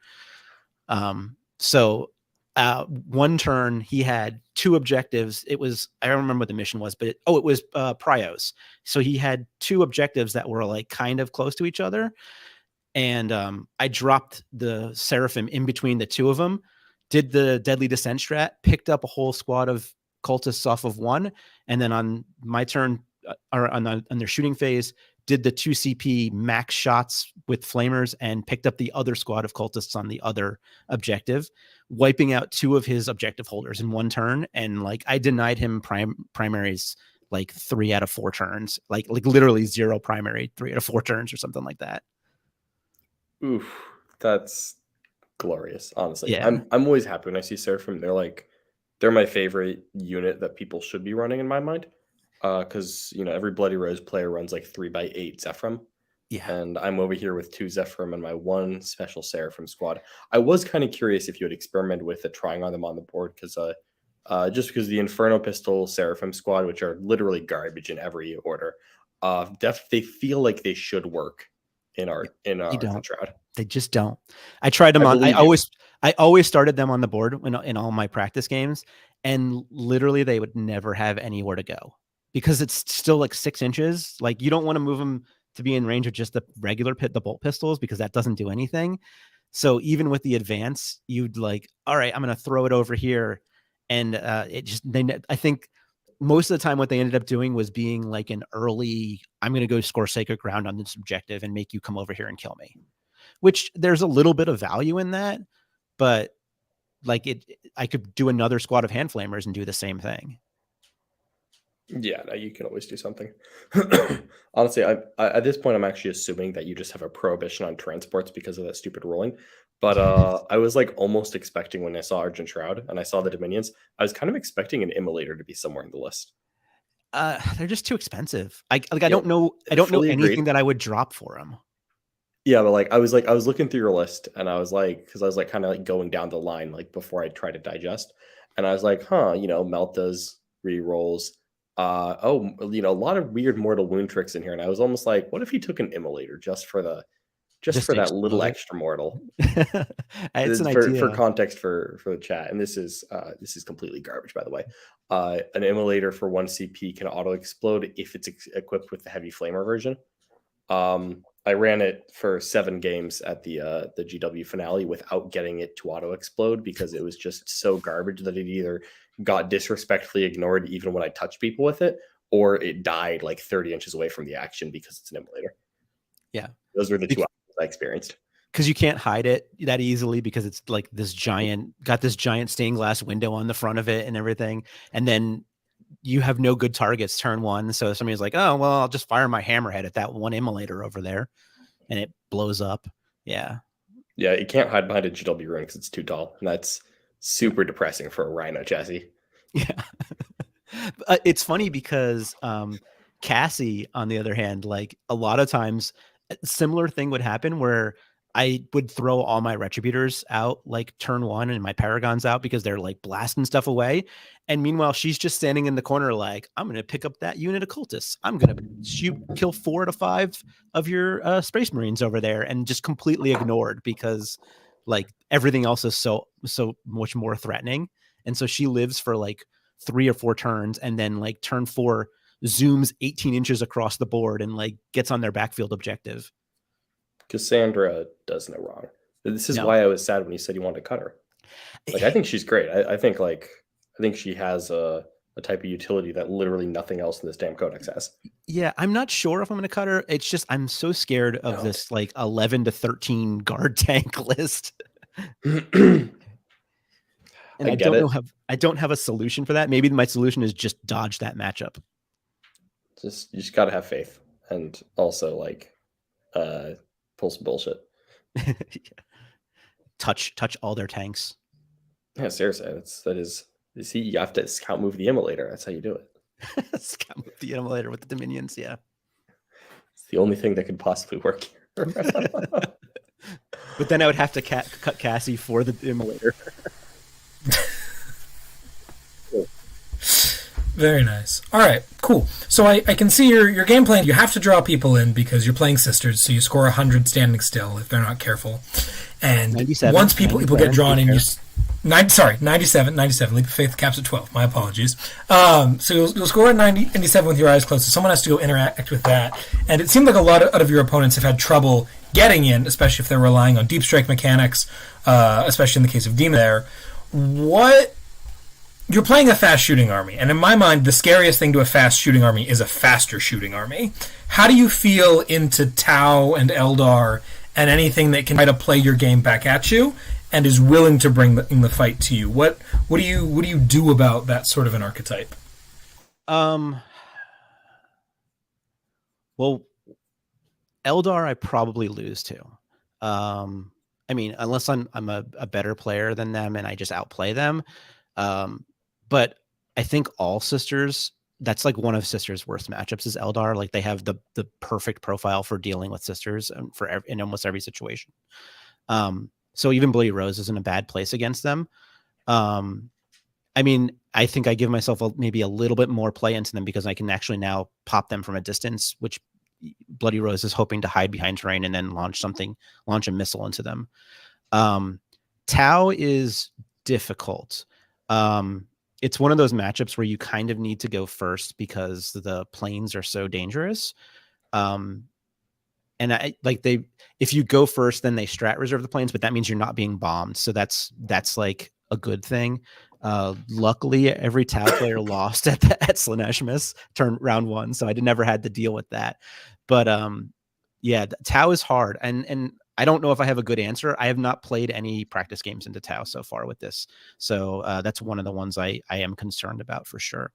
So 1 turn he had 2 objectives. It was, I don't remember what the mission was, but it was Prios. So he had 2 objectives that were kind of close to each other. And I dropped the Seraphim in between the 2 of them, did the Deadly Descent strat, picked up a whole squad of cultists off of 1, and then on my turn, or on their shooting phase, did the 2 CP max shots with flamers and picked up the other squad of cultists on the other objective, wiping out 2 of his objective holders in 1 turn. And I denied him primaries 3 out of 4 turns, literally 0 primary 3 out of 4 turns or something like that. Oof, that's glorious. Honestly, yeah. I'm always happy when I see Seraphim. They're my favorite unit that people should be running in my mind. Because every Bloody Rose player runs 3x8 Zephyrim. Yeah. And I'm over here with 2 Zephyrim and my 1 special Seraphim squad. I was kind of curious if you had experimented with trying on them on the board, because just because the Inferno Pistol Seraphim squad, which are literally garbage in every order, they feel like they should work in our Shroud. They just don't. I tried them on. I always started them on the board in all my practice games, and literally they would never have anywhere to go because it's still 6 inches. You don't want to move them to be in range of just the regular the bolt pistols, because that doesn't do anything. So even with the advance, you'd all right, I'm going to throw it over here, and I think most of the time what they ended up doing was being an early, I'm going to go score sacred ground on this objective and make you come over here and kill me, which there's a little bit of value in that, but I could do another squad of hand flamers and do the same thing. Yeah, no, you can always do something. Honestly, I at this point, I'm actually assuming that you just have a prohibition on transports because of that stupid ruling. But I was like almost expecting when I saw Argent Shroud and I saw the Dominions, I was kind of expecting an Immolator to be somewhere in the list. They're just too expensive. I Yeah, don't know. I don't know fully anything agreed. that I would drop for them. Yeah, but like I was looking through your list and I was like, because I was like kind of like going down the line like before I try to digest, and I was like, huh, Meltas, rerolls, a lot of weird mortal wound tricks in here, and I was almost like, what if he took an Immolator just Just for to that little explode it. extra mortal? It's an For idea. context for the chat, and this is completely garbage, by the way. An Immolator for 1 CP can auto explode if it's equipped with the heavy flamer version. I ran it for 7 games at the GW finale without getting it to auto explode because it was just so garbage that it either got disrespectfully ignored even when I touched people with it, or it died like 30 inches away from the action because it's an Immolator. Yeah. Those were the two options I experienced. Because you can't hide it that easily because it's like this giant stained glass window on the front of it and everything. And then you have no good targets turn 1. So somebody's like, oh, well, I'll just fire my hammerhead at that one Immolator over there. And it blows up. Yeah. Yeah, you can't hide behind a GW rune because it's too tall. And that's super depressing for a Rhino chassis. Yeah. It's funny because Cassie, on the other hand, like a lot of times a similar thing would happen where I would throw all my Retributors out like turn 1 and my Paragons out because they're like blasting stuff away. And meanwhile, she's just standing in the corner like, I'm going to pick up that unit of cultists. I'm going to kill 4 to 5 of your Space Marines over there, and just completely ignored because like everything else is so much more threatening. And so she lives for like 3 or 4 turns, and then like turn 4 zooms 18 inches across the board and like gets on their backfield objective. Cassandra does no wrong. This is why I was sad when you said you wanted to cut her. Like, I think she's great. I think she has a type of utility that literally nothing else in this damn codex has. Yeah, I'm not sure if I'm going to cut her. It's just I'm so scared of this like 11 to 13 guard tank list. And I don't have a solution for that. Maybe my solution is just dodge that matchup. You just got to have faith, and also like pull some bullshit. Yeah. Touch all their tanks. Yeah, seriously, you see, you have to scout move the Immolator. That's how you do it. Scout move the Immolator with the Dominions. Yeah, it's the only thing that could possibly work here. But then I would have to cut Cassie for the Immolator. Very nice. All right, cool. So I can see your game plan. You have to draw people in because you're playing sisters, so you score 100 standing still if they're not careful. And once people get drawn in, 97. Leap of Faith caps at 12. My apologies. So you'll score at 97 with your eyes closed, so someone has to go interact with that. And it seemed like a lot of your opponents have had trouble getting in, especially if they're relying on deep strike mechanics, especially in the case of Demon there. You're playing a fast shooting army, and in my mind, the scariest thing to a fast shooting army is a faster shooting army. How do you feel into Tau and Eldar and anything that can try to play your game back at you and is willing to bring the fight to you? What do you do about that sort of an archetype? Well, Eldar I probably lose to. I mean, unless I'm a better player than them and I just outplay them. But I think all sisters, that's like one of sisters' worst matchups is Eldar. Like they have the perfect profile for dealing with sisters and in almost every situation. So even Bloody Rose is in a bad place against them. I mean, I think I give myself maybe a little bit more play into them because I can actually now pop them from a distance, which Bloody Rose is hoping to hide behind terrain and then launch a missile into them. Tau is difficult. It's one of those matchups where you kind of need to go first because the planes are so dangerous. And if you go first, then they strat reserve the planes, but that means you're not being bombed. So that's like a good thing. Luckily every Tau player lost at Slaaneshmas round 1. So I never had to deal with that, but, yeah, Tau is hard. And I don't know if I have a good answer. I have not played any practice games into Tau so far with this. So that's one of the ones I am concerned about for sure.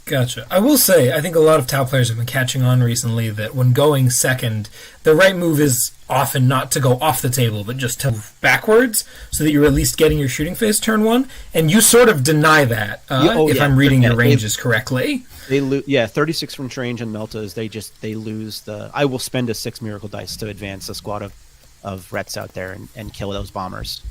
Gotcha. I will say, I think a lot of Tau players have been catching on recently that when going second, the right move is often not to go off the table, but just to move backwards, so that you're at least getting your shooting phase turn one. And you sort of deny that, if I'm reading your ranges correctly. They lose, 36 range and Meltas. They lose the. I will spend a 6 miracle dice to advance a squad of Rets out there and kill those bombers.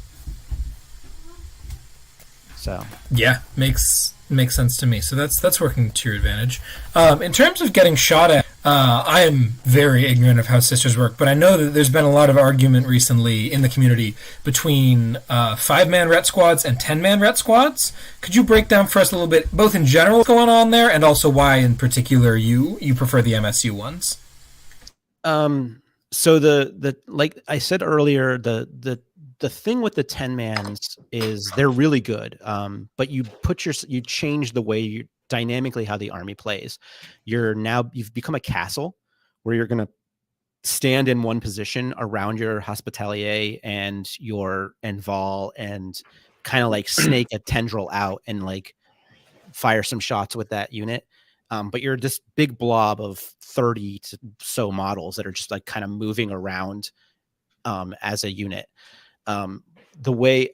So yeah, makes sense to me. So that's working to your advantage. In terms of getting shot at, I am very ignorant of how sisters work, but I know that there's been a lot of argument recently in the community between 5-man Ret squads and 10-man Ret squads. Could you break down for us a little bit, both in general what's going on there, and also why in particular you prefer the MSU ones? So the like I said earlier, the thing with the 10-mans is they're really good, but you change the way you dynamically how the army plays. You've become a castle where you're going to stand in one position around your Hospitalier and Vahls and kind of like snake a tendril out and like fire some shots with that unit. But you're this big blob of 30 to so models that are just like kind of moving around as a unit. The way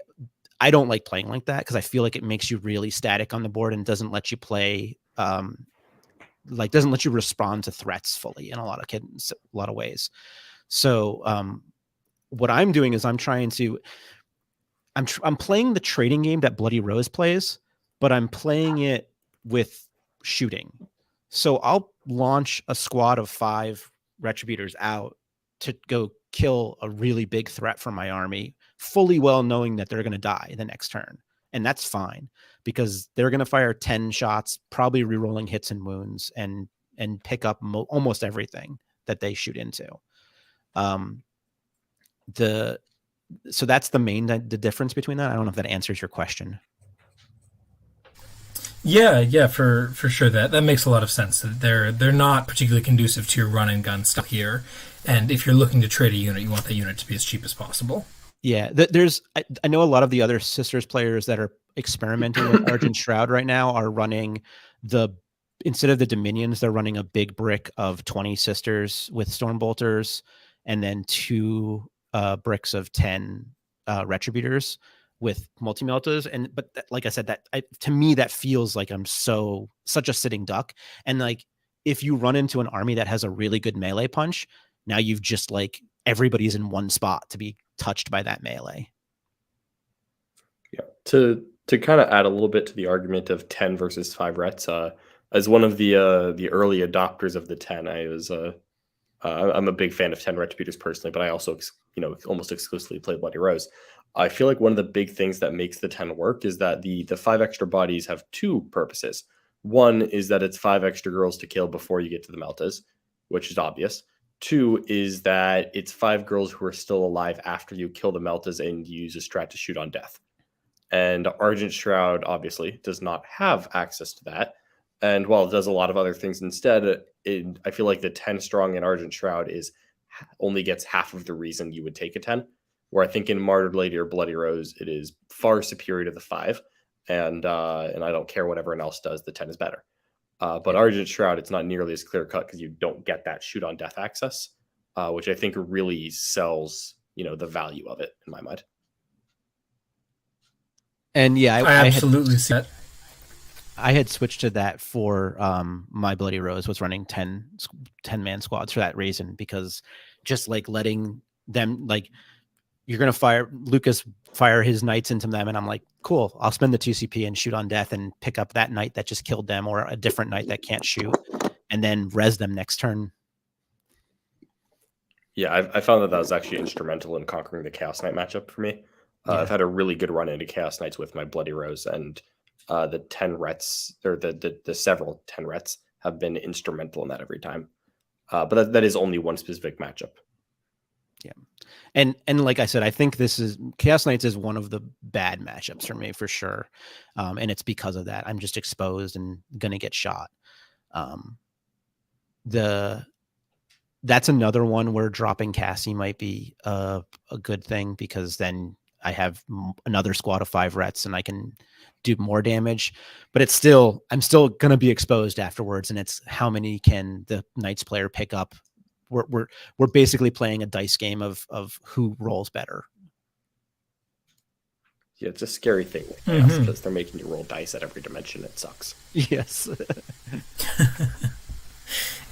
I don't like playing like that, because I feel like it makes you really static on the board and doesn't let you play, doesn't let you respond to threats fully in a lot of ways. So what I'm doing is I'm playing the trading game that Bloody Rose plays, but I'm playing it with shooting. So I'll launch a squad of 5 Retributors out to go kill a really big threat from my army, fully well knowing that they're going to die the next turn. And that's fine, because they're going to fire 10 shots, probably rerolling hits and wounds, and pick up almost everything that they shoot into. So that's the difference between that. I don't know if that answers your question. Yeah, for sure. That makes a lot of sense. They're not particularly conducive to your run and gun stuff here. And if you're looking to trade a unit, you want that unit to be as cheap as possible. Yeah, I know a lot of the other Sisters players that are experimenting with Argent Shroud right now are running instead of the Dominions, they're running a big brick of 20 Sisters with Stormbolters, and then 2 bricks of 10 Retributors with multi-meltas. But like I said, to me that feels like I'm such a sitting duck. And like if you run into an army that has a really good melee punch, now you've just like everybody's in one spot to be touched by that melee. Yeah. To kind of add a little bit to the argument of 10 versus 5 Rets, as one of the early adopters of the 10, I'm a big fan of 10 Retributors personally, but I also almost exclusively play Bloody Rose. I feel like one of the big things that makes the 10 work is that the 5 extra bodies have 2 purposes. One is that it's 5 extra girls to kill before you get to the Meltas, which is obvious. 2 is that it's 5 girls who are still alive after you kill the Meltas and you use a strat to shoot on death. And Argent Shroud obviously does not have access to that. And while it does a lot of other things instead, I feel like the 10 strong in Argent Shroud only gets half of the reason you would take a 10. Where I think in Martyred Lady or Bloody Rose, it is far superior to the 5. And I don't care what everyone else does, the 10 is better. But Argent Shroud, it's not nearly as clear cut because you don't get that shoot on death access, which I think really sells, the value of it in my mind. And yeah, I absolutely see that. I had switched to that for my Bloody Rose was running 10-man squads for that reason, because just like letting them, like, you're going to Lucas fire his knights into them. And I'm like, cool, I'll spend the 2 CP and shoot on death and pick up that knight that just killed them, or a different knight that can't shoot, and then res them next turn. Yeah, I found that was actually instrumental in conquering the Chaos Knight matchup for me. I've had a really good run into Chaos Knights with my Bloody Rose, and the 10 Rets, or the several 10 Rets, have been instrumental in that every time. But that is only one specific matchup. Yeah. And like I said, I think Chaos Knights is one of the bad matchups for me for sure. And it's because of that. I'm just exposed and going to get shot. That's another one where dropping Cassie might be a good thing, because then I have another squad of 5 Rets and I can do more damage, but I'm still going to be exposed afterwards. And it's how many can the Knights player pick up? We're basically playing a dice game of who rolls better. Yeah, it's a scary thing because they're making you roll dice at every dimension. It sucks. Yes.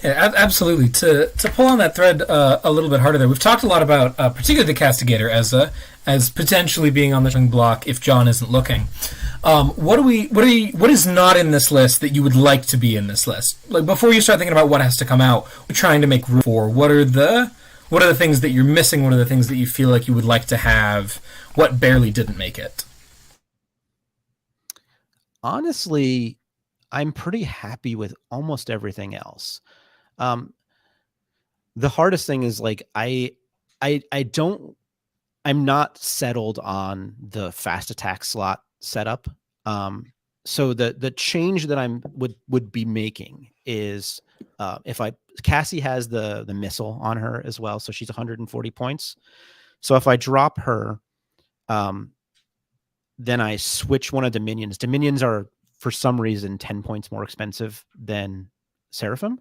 Yeah, absolutely. To pull on that thread a little bit harder there, we've talked a lot about particularly the Castigator as potentially being on the chopping block if John isn't looking. What is not in this list that you would like to be in this list? Like before you start thinking about what has to come out, we're trying to make room for. What are the things that you're missing? What are the things that you feel like you would like to have? What barely didn't make it? Honestly, I'm pretty happy with almost everything else. The hardest thing is like I'm not settled on the fast attack slot setup. So the change that I would be making is if Cassie has the missile on her as well, so she's 140 points. So if I drop her, then I switch one of Dominions. Dominions are for some reason 10 points more expensive than Seraphim.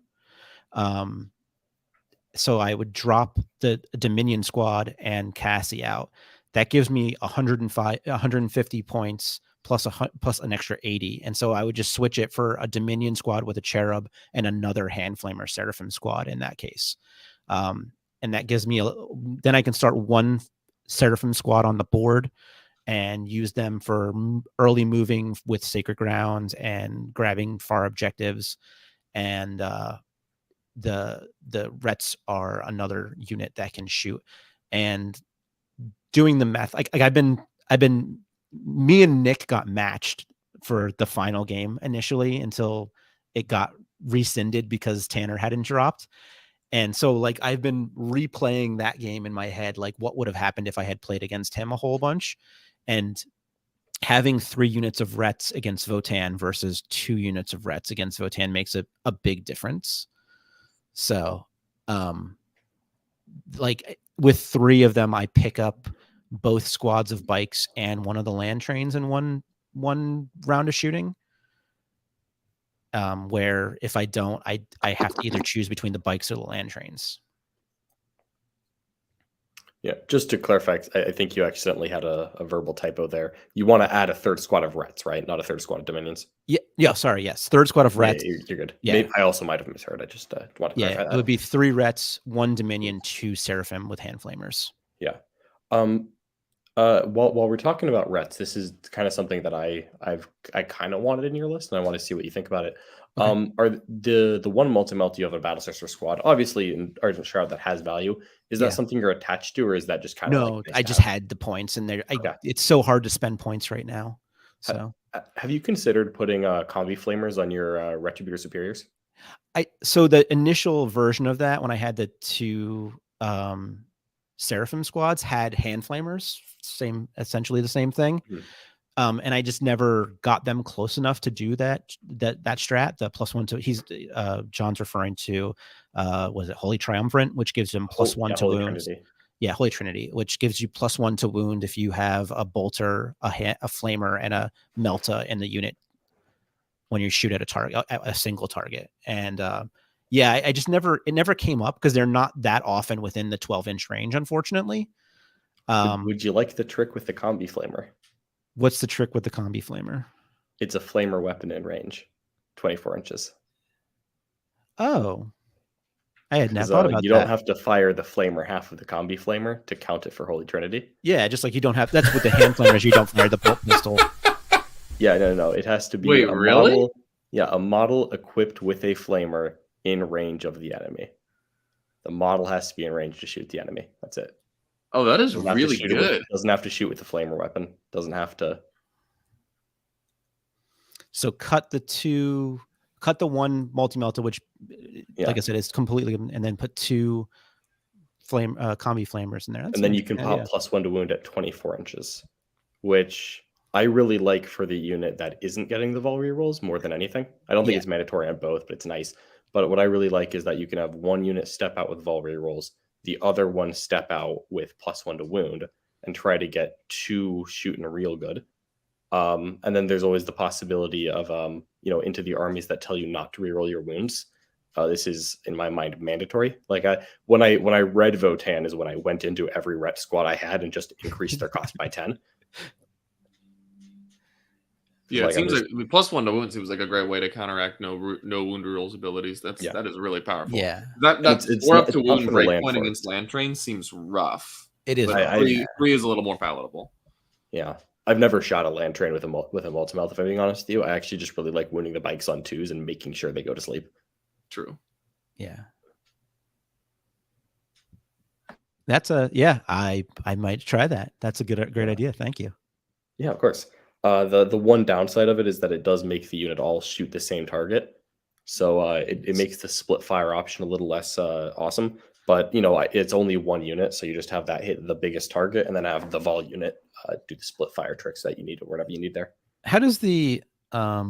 So I would drop the Dominion squad and Cassie out. That gives me 150 points plus an extra 80. And so I would just switch it for a Dominion squad with a Cherub and another Hand Flamer Seraphim squad in that case. And that gives me then I can start one Seraphim squad on the board and use them for early moving with Sacred Grounds and grabbing far objectives. And the Rets are another unit that can shoot. And doing the math, like me and Nick got matched for the final game initially until it got rescinded because Tanner hadn't dropped. And so like I've been replaying that game in my head, like what would have happened if I had played against him a whole bunch. And having 3 units of Rets against Votann versus 2 units of Rets against Votann makes a big difference. So, like with 3 of them, I pick up both squads of bikes and one of the land trains in one round of shooting. Where if I don't, I have to either choose between the bikes or the land trains. Yeah, just to clarify, I think you accidentally had a verbal typo there. You want to add a 3rd squad of Rets, right? Not a 3rd squad of Dominions. Yeah. Sorry. Yes, 3rd squad of Rets. Yeah, you're good. Yeah, Maybe I also might have misheard. I just want to clarify that. It would be 3 Rets, 1 Dominion, 2 Seraphim with Hand Flamers. Yeah. While we're talking about Rets, this is kind of something that I kind of wanted in your list, and I want to see what you think about it. Okay. Are the one multi-melt you have a Battle Sister squad, obviously in Argent Shroud, that has value. Is that something you're attached to, or is that just kind of no? I just had the points, and it's so hard to spend points right now. So have you considered putting combi flamers on your Retributor superiors? So the initial version of that, when I had the 2 Seraphim squads, had Hand Flamers, essentially the same thing. And I just never got them close enough to do that strat, the +1 to John's referring to, was it Holy Triumvirate, which gives him +1 to wound. Yeah, Holy Trinity, which gives you +1 to wound if you have a bolter, a flamer, and a melta in the unit when you shoot at a target, a single target. And I just it never came up because they're not that often within the 12-inch range, unfortunately. Would you like the trick with the combi flamer? What's the trick with the combi flamer? It's a flamer weapon in range, 24 inches. Oh, I had never thought about that. You don't have to fire the flamer half of the combi flamer to count it for Holy Trinity. Yeah, just like you don't have. That's with the hand flamers. You don't fire the bolt pistol. Yeah, no. It has to be. Wait, really? Model, a model equipped with a flamer in range of the enemy. The model has to be in range to shoot the enemy. That's it. Oh, that is really good. Doesn't have to shoot with the flamer weapon. Doesn't have to. So cut the 1 multi-melta, which, like I said, is completely, and then put 2 combi flamers in there. And then you can pop +1 to wound at 24 inches, which I really like for the unit that isn't getting the Vol rerolls more than anything. I don't think it's mandatory on both, but it's nice. But what I really like is that you can have 1 unit step out with Vol rerolls, the other one step out with +1 to wound. and try to get 2 shooting real good. And then there's always the possibility of, into the armies that tell you not to reroll your wounds. This is, in my mind, mandatory. Like when I read Votan is when I went into every ret squad I had and just increased their cost by 10. Yeah, it seems like +1 to wound seems like a great way to counteract no wound rules abilities. That is really powerful. Yeah, that's 4 up to wound breakpoint against land train seems rough. It is. 3 is a little more palatable. Yeah, I've never shot a land train with a multi-melt. If I'm being honest with you, I actually just really like wounding the bikes on 2s and making sure they go to sleep. True. Yeah. That's I might try that. That's a great idea. Thank you. Yeah, of course. The one downside of it is that it does make the unit all shoot the same target. So it makes the split fire option a little less awesome. But, it's only one unit, so you just have that hit the biggest target and then have the Vahl unit do the split fire tricks that you need or whatever you need there. How does the I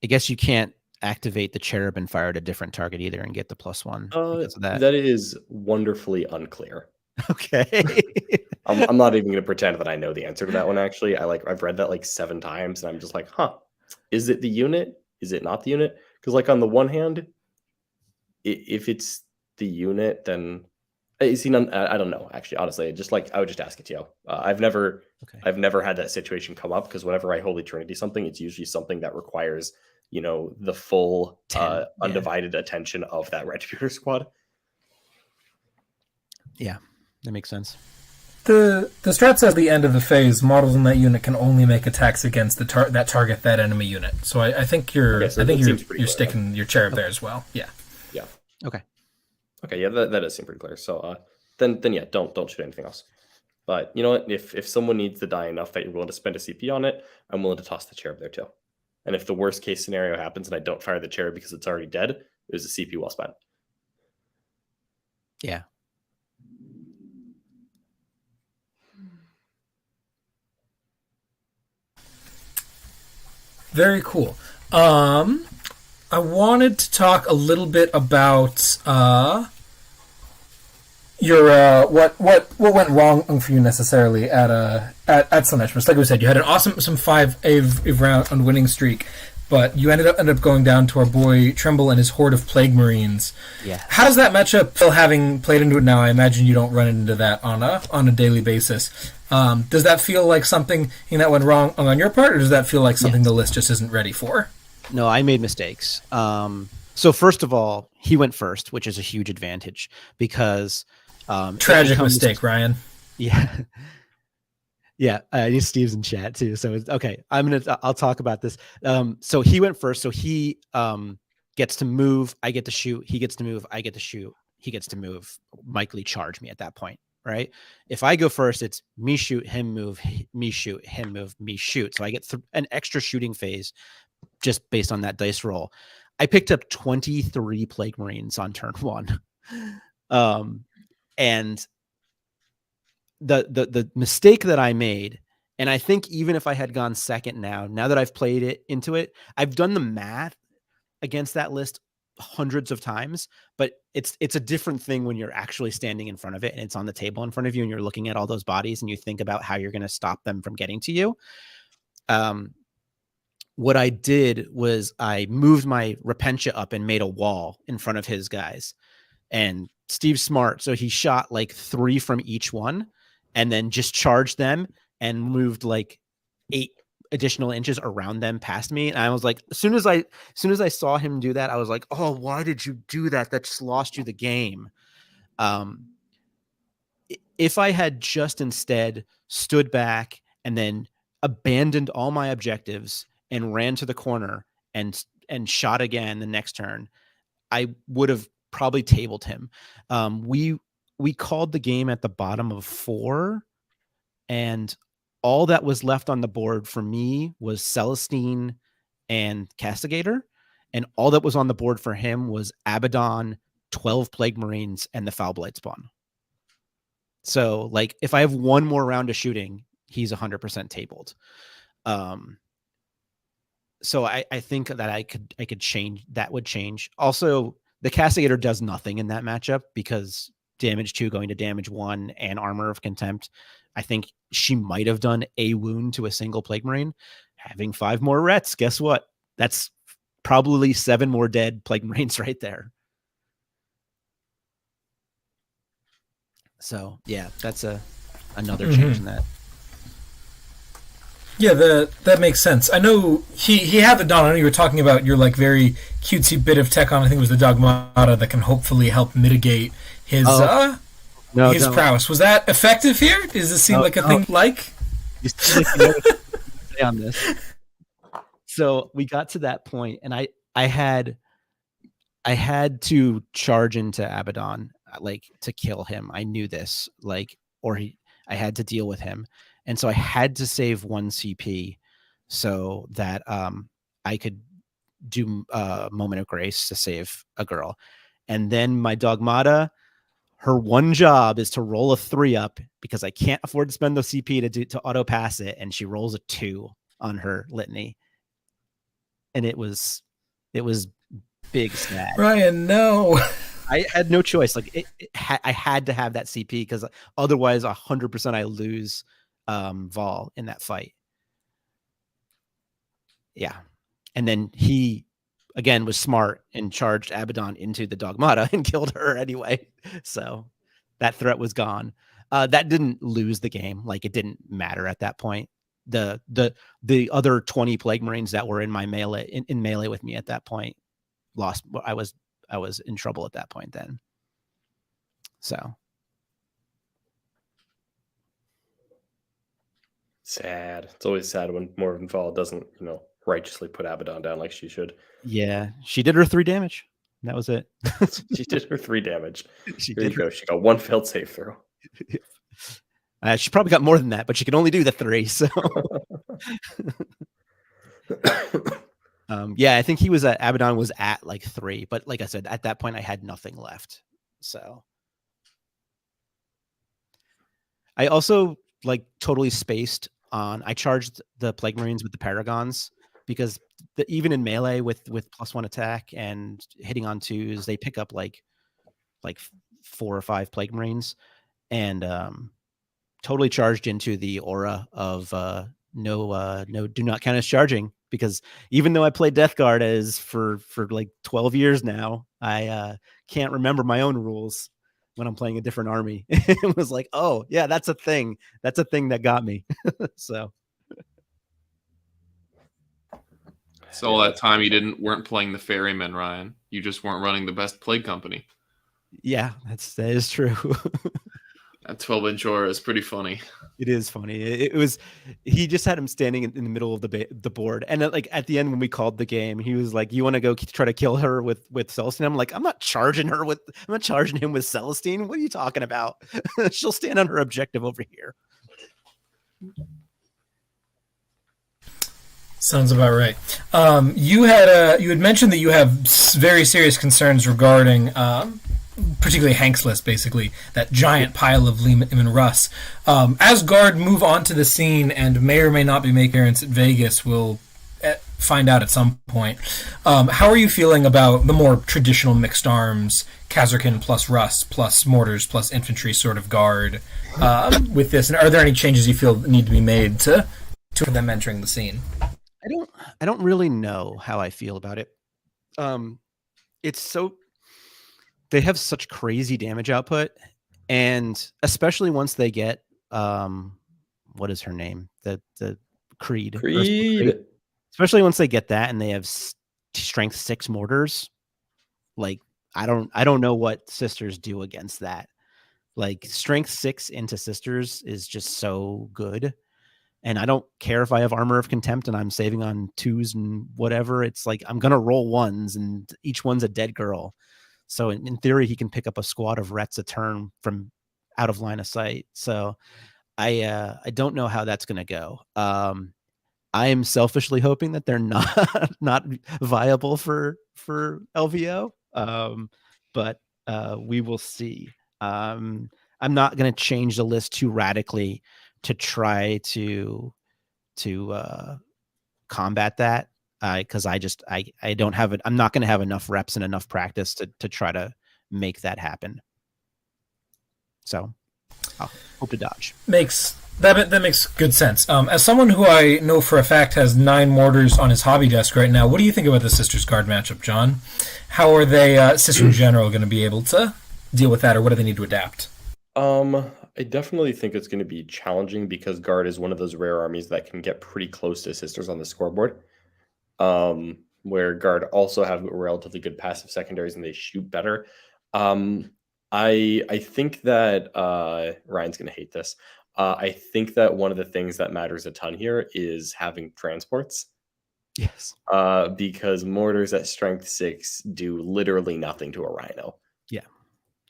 guess you can't activate the cherub and fire at a different target either and get the +1 because of that? That is wonderfully unclear. Okay. I'm not even going to pretend that I know the answer to that one. Actually, I've read that like 7 times, and I'm just like, is it the unit? Is it not the unit? Because on the one hand, if it's the unit, then I don't know. Actually, honestly, I would just ask it to you. I've never had that situation come up because whenever I Holy Trinity something, it's usually something that requires the full undivided attention of that Retributor squad. Yeah, that makes sense. The strat says at the end of the phase, models in that unit can only make attacks against that enemy unit. So I think you're sticking your cherub there as well. Yeah. Yeah. Okay. Okay. Yeah, that does seem pretty clear. So then yeah, don't shoot anything else. But you know what? If someone needs to die enough that you're willing to spend a CP on it, I'm willing to toss the cherub there too. And if the worst case scenario happens and I don't fire the cherub because it's already dead, it was a CP well spent. Yeah. Very cool. I wanted to talk a little bit about your what went wrong for you necessarily at Slaaneshmas. Like we said, you had an awesome 5 round winning streak, but you ended up going down to our boy Tremble and his horde of Plague Marines. Yeah. How does that matchup feel, having played into it now? I imagine you don't run into that on a daily basis. Does that feel like something that went wrong on your part, or does that feel like something the list just isn't ready for? No, I made mistakes. So first of all, he went first, which is a huge advantage because tragic mistake, Ryan. Yeah. Yeah, I need Steve's in chat too. So it's okay. I'll talk about this. So he went first. So he gets to move. I get to shoot. He gets to move. I get to shoot. He gets to move. Mike Lee charge me at that point, right? If I go first, it's me shoot, him move, me shoot, him move, me shoot. So I get an extra shooting phase just based on that dice roll. I picked up 23 Plague Marines on turn 1. And the mistake that I made, and I think even if I had gone second now that I've played it into it, I've done the math against that list hundreds of times, but it's a different thing when you're actually standing in front of it and it's on the table in front of you and you're looking at all those bodies and you think about how you're going to stop them from getting to you. What I did was I moved my Repentia up and made a wall in front of his guys, and Steve's smart. So he shot like 3 from each one and then just charged them and moved like 8 additional inches around them past me. And I was like, as soon as I saw him do that, I was like, oh, why did you do that? That just lost you the game. If I had just instead stood back and then abandoned all my objectives and ran to the corner and shot again the next turn, I would have probably tabled him. We called the game at the bottom of 4, and all that was left on the board for me was Celestine and Castigator, and all that was on the board for him was Abaddon, 12 Plague Marines, and the Foul Blight Spawn. So, like, if I have one more round of shooting, he's 100% tabled. So I think that I could change. That would change. Also, the Castigator does nothing in that matchup because damage 2 going to damage 1 and Armor of Contempt, I think she might have done a wound to a single Plague Marine. Having 5 more Rets, guess what? That's probably 7 more dead Plague Marines right there. So yeah, that's another change in that. Yeah, that makes sense. I know he had the Dawn. I know you were talking about your like very cutesy bit of tech on. I think it was the Dogmata that can hopefully help mitigate his his prowess. Was that effective here? Does this seem like a thing like? You seem like you know what to say on this. So we got to that point, and I had to charge into Abaddon, like, to kill him. I knew this, like, I had to deal with him. And so I had to save 1 CP so that I could do Moment of Grace to save a girl. And then my Dogmata, her one job is to roll a 3 up because I can't afford to spend the CP to auto pass it. And she rolls a 2 on her litany. And it was big sad. Ryan, no. I had no choice. Like I had to have that CP because otherwise 100% I lose Vahls in that fight. Yeah. And then he again was smart and charged Abaddon into the Dogmata and killed her anyway. So that threat was gone. That didn't lose the game. Like, it didn't matter at that point. The other 20 Plague Marines that were in my melee in melee with me at that point lost. I was in trouble at that point then. So sad. It's always sad when Morgan Fall doesn't, righteously put Abaddon down like she should. Yeah, she did her 3 damage. That was it. She did her 3 damage. There you go. She got 1 failed save throw. She probably got more than that, but she could only do the 3. So, yeah, I think he was at Abaddon was at like 3, but like I said, at that point I had nothing left. So, I also like totally spaced on. I charged the Plague Marines with the Paragons because even in melee with +1 attack and hitting on 2s, they pick up like 4 or 5 Plague Marines, and totally charged into the aura of no do not count as charging, because even though I played Death Guard as for like 12 years now, I can't remember my own rules when I'm playing a different army. It was like, oh yeah, that's a thing that got me. So all that time you weren't playing the Ferryman, Ryan. You just weren't running the best Plague Company. Yeah, that is true. That 12-inch aura is pretty funny. It is funny. It was. He just had him standing in the middle of the board, and like at the end when we called the game, he was like, "You want to go try to kill her with Celestine?" I'm like, I'm not charging him with Celestine. What are you talking about? She'll stand on her objective over here. Sounds about right. You had mentioned that you have very serious concerns regarding particularly Hank's list, basically that giant pile of Lehman Russ. As Guard move onto the scene and may or may not be making appearance at Vegas, we'll find out at some point. How are you feeling about the more traditional mixed arms, Kazarkin plus Russ plus mortars plus infantry sort of Guard with this? And are there any changes you feel need to be made to them entering the scene? I don't really know how I feel about it. It's so. They have such crazy damage output, and especially once they get what is her name? The Creed. Especially once they get that and they have strength 6 mortars. Like, I don't know what Sisters do against that. Like, strength 6 into Sisters is just so good. And I don't care if I have Armor of Contempt and I'm saving on 2s and whatever. It's like I'm gonna roll 1s and each one's a dead girl. So in theory, he can pick up a squad of Rets a turn from out of line of sight. So I don't know how that's going to go. I am selfishly hoping that they're not viable for LVO. But we will see. I'm not going to change the list too radically to try to combat that. Because I don't have it. I'm not going to have enough reps and enough practice to try to make that happen. So I'll hope to dodge. That makes good sense. As someone who I know for a fact has 9 mortars on his hobby desk right now, what do you think about the Sisters Guard matchup, John? How are they, Sister in general, going to be able to deal with that, or what do they need to adapt? I definitely think it's going to be challenging because Guard is one of those rare armies that can get pretty close to Sisters on the scoreboard. Where Guard also have relatively good passive secondaries and they shoot better. I think that Ryan's going to hate this. I think that one of the things that matters a ton here is having transports. Yes. Because mortars at strength 6 do literally nothing to a Rhino. Yeah.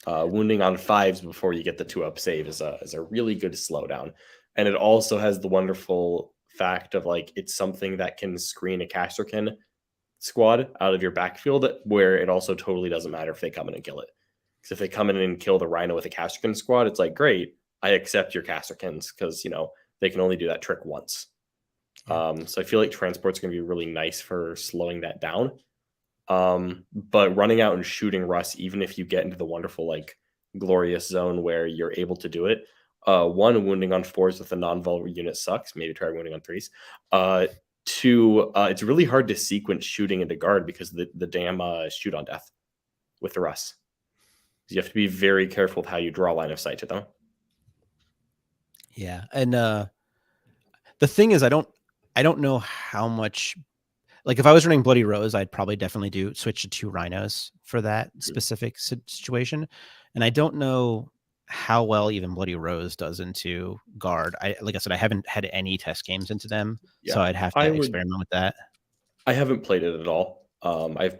Wounding on 5s before you get the 2-up save is a really good slowdown. And it also has the wonderful fact of like it's something that can screen a Casterkin squad out of your backfield, where it also totally doesn't matter if they come in and kill it. Because if they come in and kill the Rhino with a Casterkin squad, it's like, great, I accept your Casterkins because, they can only do that trick once. So I feel like transport's going to be really nice for slowing that down. But running out and shooting Russ, even if you get into the wonderful, like, glorious zone where you're able to do it, one, wounding on 4s with a non-vulnerable unit sucks. Maybe try wounding on 3s. Two, it's really hard to sequence shooting into Guard because the damn shoot on death with the Russ. You have to be very careful with how you draw line of sight to them. Yeah, and the thing is, I don't know how much. Like, if I was running Bloody Rose, I'd probably definitely switch to 2 Rhinos for that specific situation, and I don't know how well even Bloody Rose does into Guard. Like I said, I haven't had any test games into them, so I'd have to experiment with that. I haven't played it at all. I've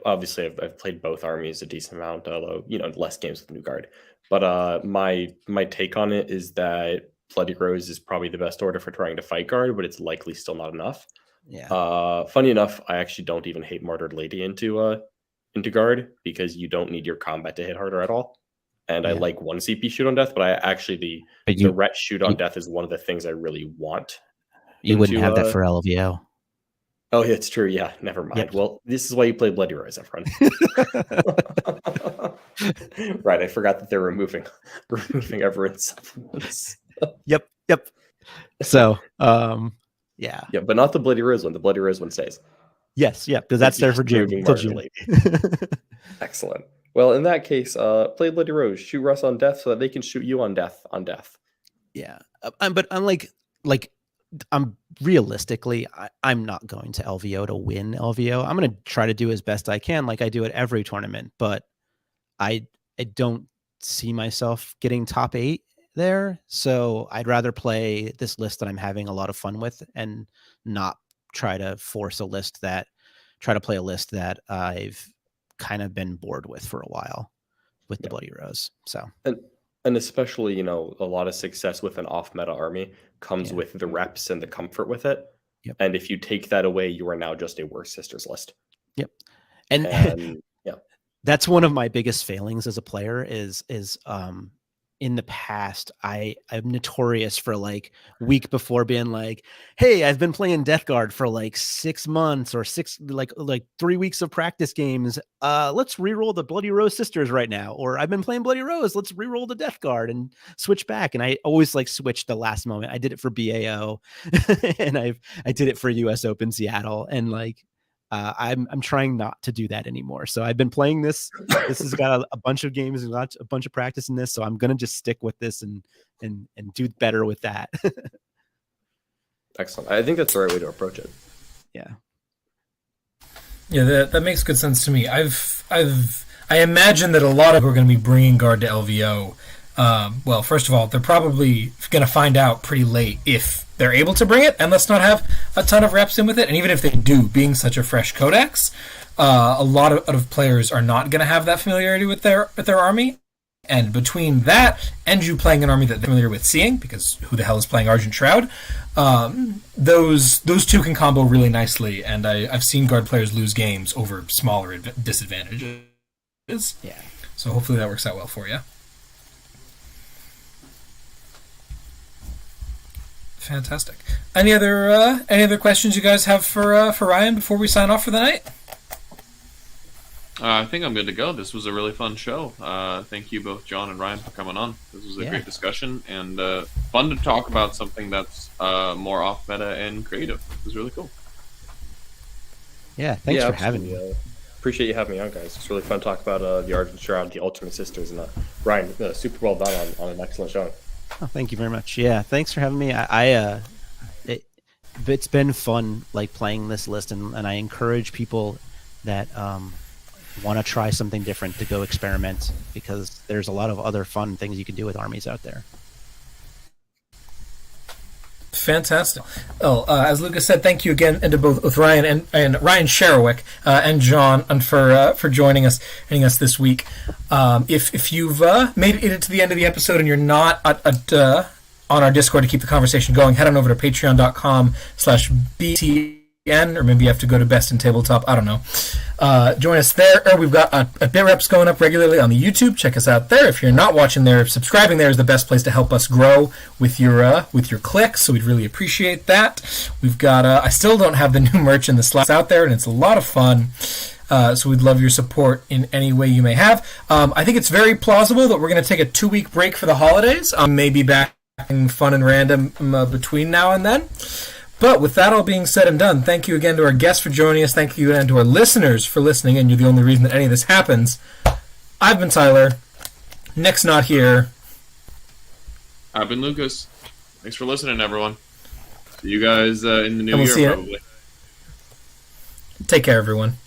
played both armies a decent amount, although less games with New Guard. But my take on it is that Bloody Rose is probably the best order for trying to fight Guard, but it's likely still not enough. Yeah. Funny enough, I actually don't even hate Martyred Lady into Guard because you don't need your combat to hit harder at all. And I like 1 CP shoot on death, but I actually the Ret shoot on death is one of the things I really want. You wouldn't have that for LVO. Oh, yeah, it's true. Yeah, never mind. Yep. Well, this is why you play Bloody Rose, everyone. Right, I forgot that they're removing everyone's supplements. Yep. So, yeah, but not the Bloody Rose one. The Bloody Rose one stays. Yes, because that's there for June. Excellent. Well, in that case, play Bloody Rose, shoot Russ on death so that they can shoot you on death. Yeah, but I'm realistically, I'm not going to LVO to win LVO. I'm going to try to do as best I can, like I do at every tournament. But I don't see myself getting top 8 there, so I'd rather play this list that I'm having a lot of fun with, and not try to play a list that I've kind of been bored with for a while with the Bloody Rose. So and especially a lot of success with an off meta army comes with the reps and the comfort with it. Yep. And if you take that away, you are now just a worse Sisters list. Yep. And that's one of my biggest failings as a player is in the past, I'm notorious for like week before being like, hey, I've been playing Death Guard for like 6 months or 3 weeks of practice games. Let's reroll the Bloody Rose Sisters right now. Or I've been playing Bloody Rose. Let's reroll the Death Guard and switch back. And I always switch the last moment. I did it for BAO and I did it for US Open Seattle. And I'm trying not to do that anymore. So I've been playing this. This has got a bunch of games and a bunch of practice in this. So I'm going to just stick with this and do better with that. Excellent. I think that's the right way to approach it. Yeah. Yeah, that makes good sense to me. I imagine that a lot of who are going to be bringing Guard to LVO. Well, first of all, they're probably going to find out pretty late if they're able to bring it, and let's not have a ton of reps in with it. And even if they do, being such a fresh codex, a lot of players are not going to have that familiarity with their army. And between that and you playing an army that they're familiar with seeing, because who the hell is playing Argent Shroud, those two can combo really nicely. And I've seen Guard players lose games over smaller disadvantages. Yeah. So hopefully that works out well for you. Fantastic. Any other questions you guys have for Ryan before we sign off for the night? I think I'm good to go. This was a really fun show. Thank you both, John and Ryan, for coming on. This was a great discussion and fun to talk about something that's more off meta and creative. It was really cool. Yeah, thanks for having me. Appreciate you having me on, guys. It's really fun to talk about the Argent, Shroud, the Ultimate Sisters, and Ryan, super well done on an excellent show. Oh, thank you very much. Yeah, thanks for having me. It's been fun, like, playing this list, and I encourage people that want to try something different to go experiment, because there's a lot of other fun things you can do with armies out there. Fantastic. Well, as Lucas said, thank you again and to both Ryan and Ryan Sherwick and John and for joining us this week. If you've made it to the end of the episode and you're not on our Discord to keep the conversation going, head on over to patreon.com/BTN, or maybe you have to go to Best in Tabletop. I don't know. Join us there. We've got a bit reps going up regularly on the YouTube. Check us out there. If you're not watching there, subscribing there is the best place to help us grow with your clicks. So we'd really appreciate that. We've got. I still don't have the new merch in the Slack out there, and it's a lot of fun. So we'd love your support in any way you may have. I think it's very plausible that we're going to take a 2-week break for the holidays. Maybe back in fun and random between now and then. But with that all being said and done, thank you again to our guests for joining us. Thank you again to our listeners for listening, and you're the only reason that any of this happens. I've been Tyler. Nick's not here. I've been Lucas. Thanks for listening, everyone. See you guys in the new year, probably. Take care, everyone.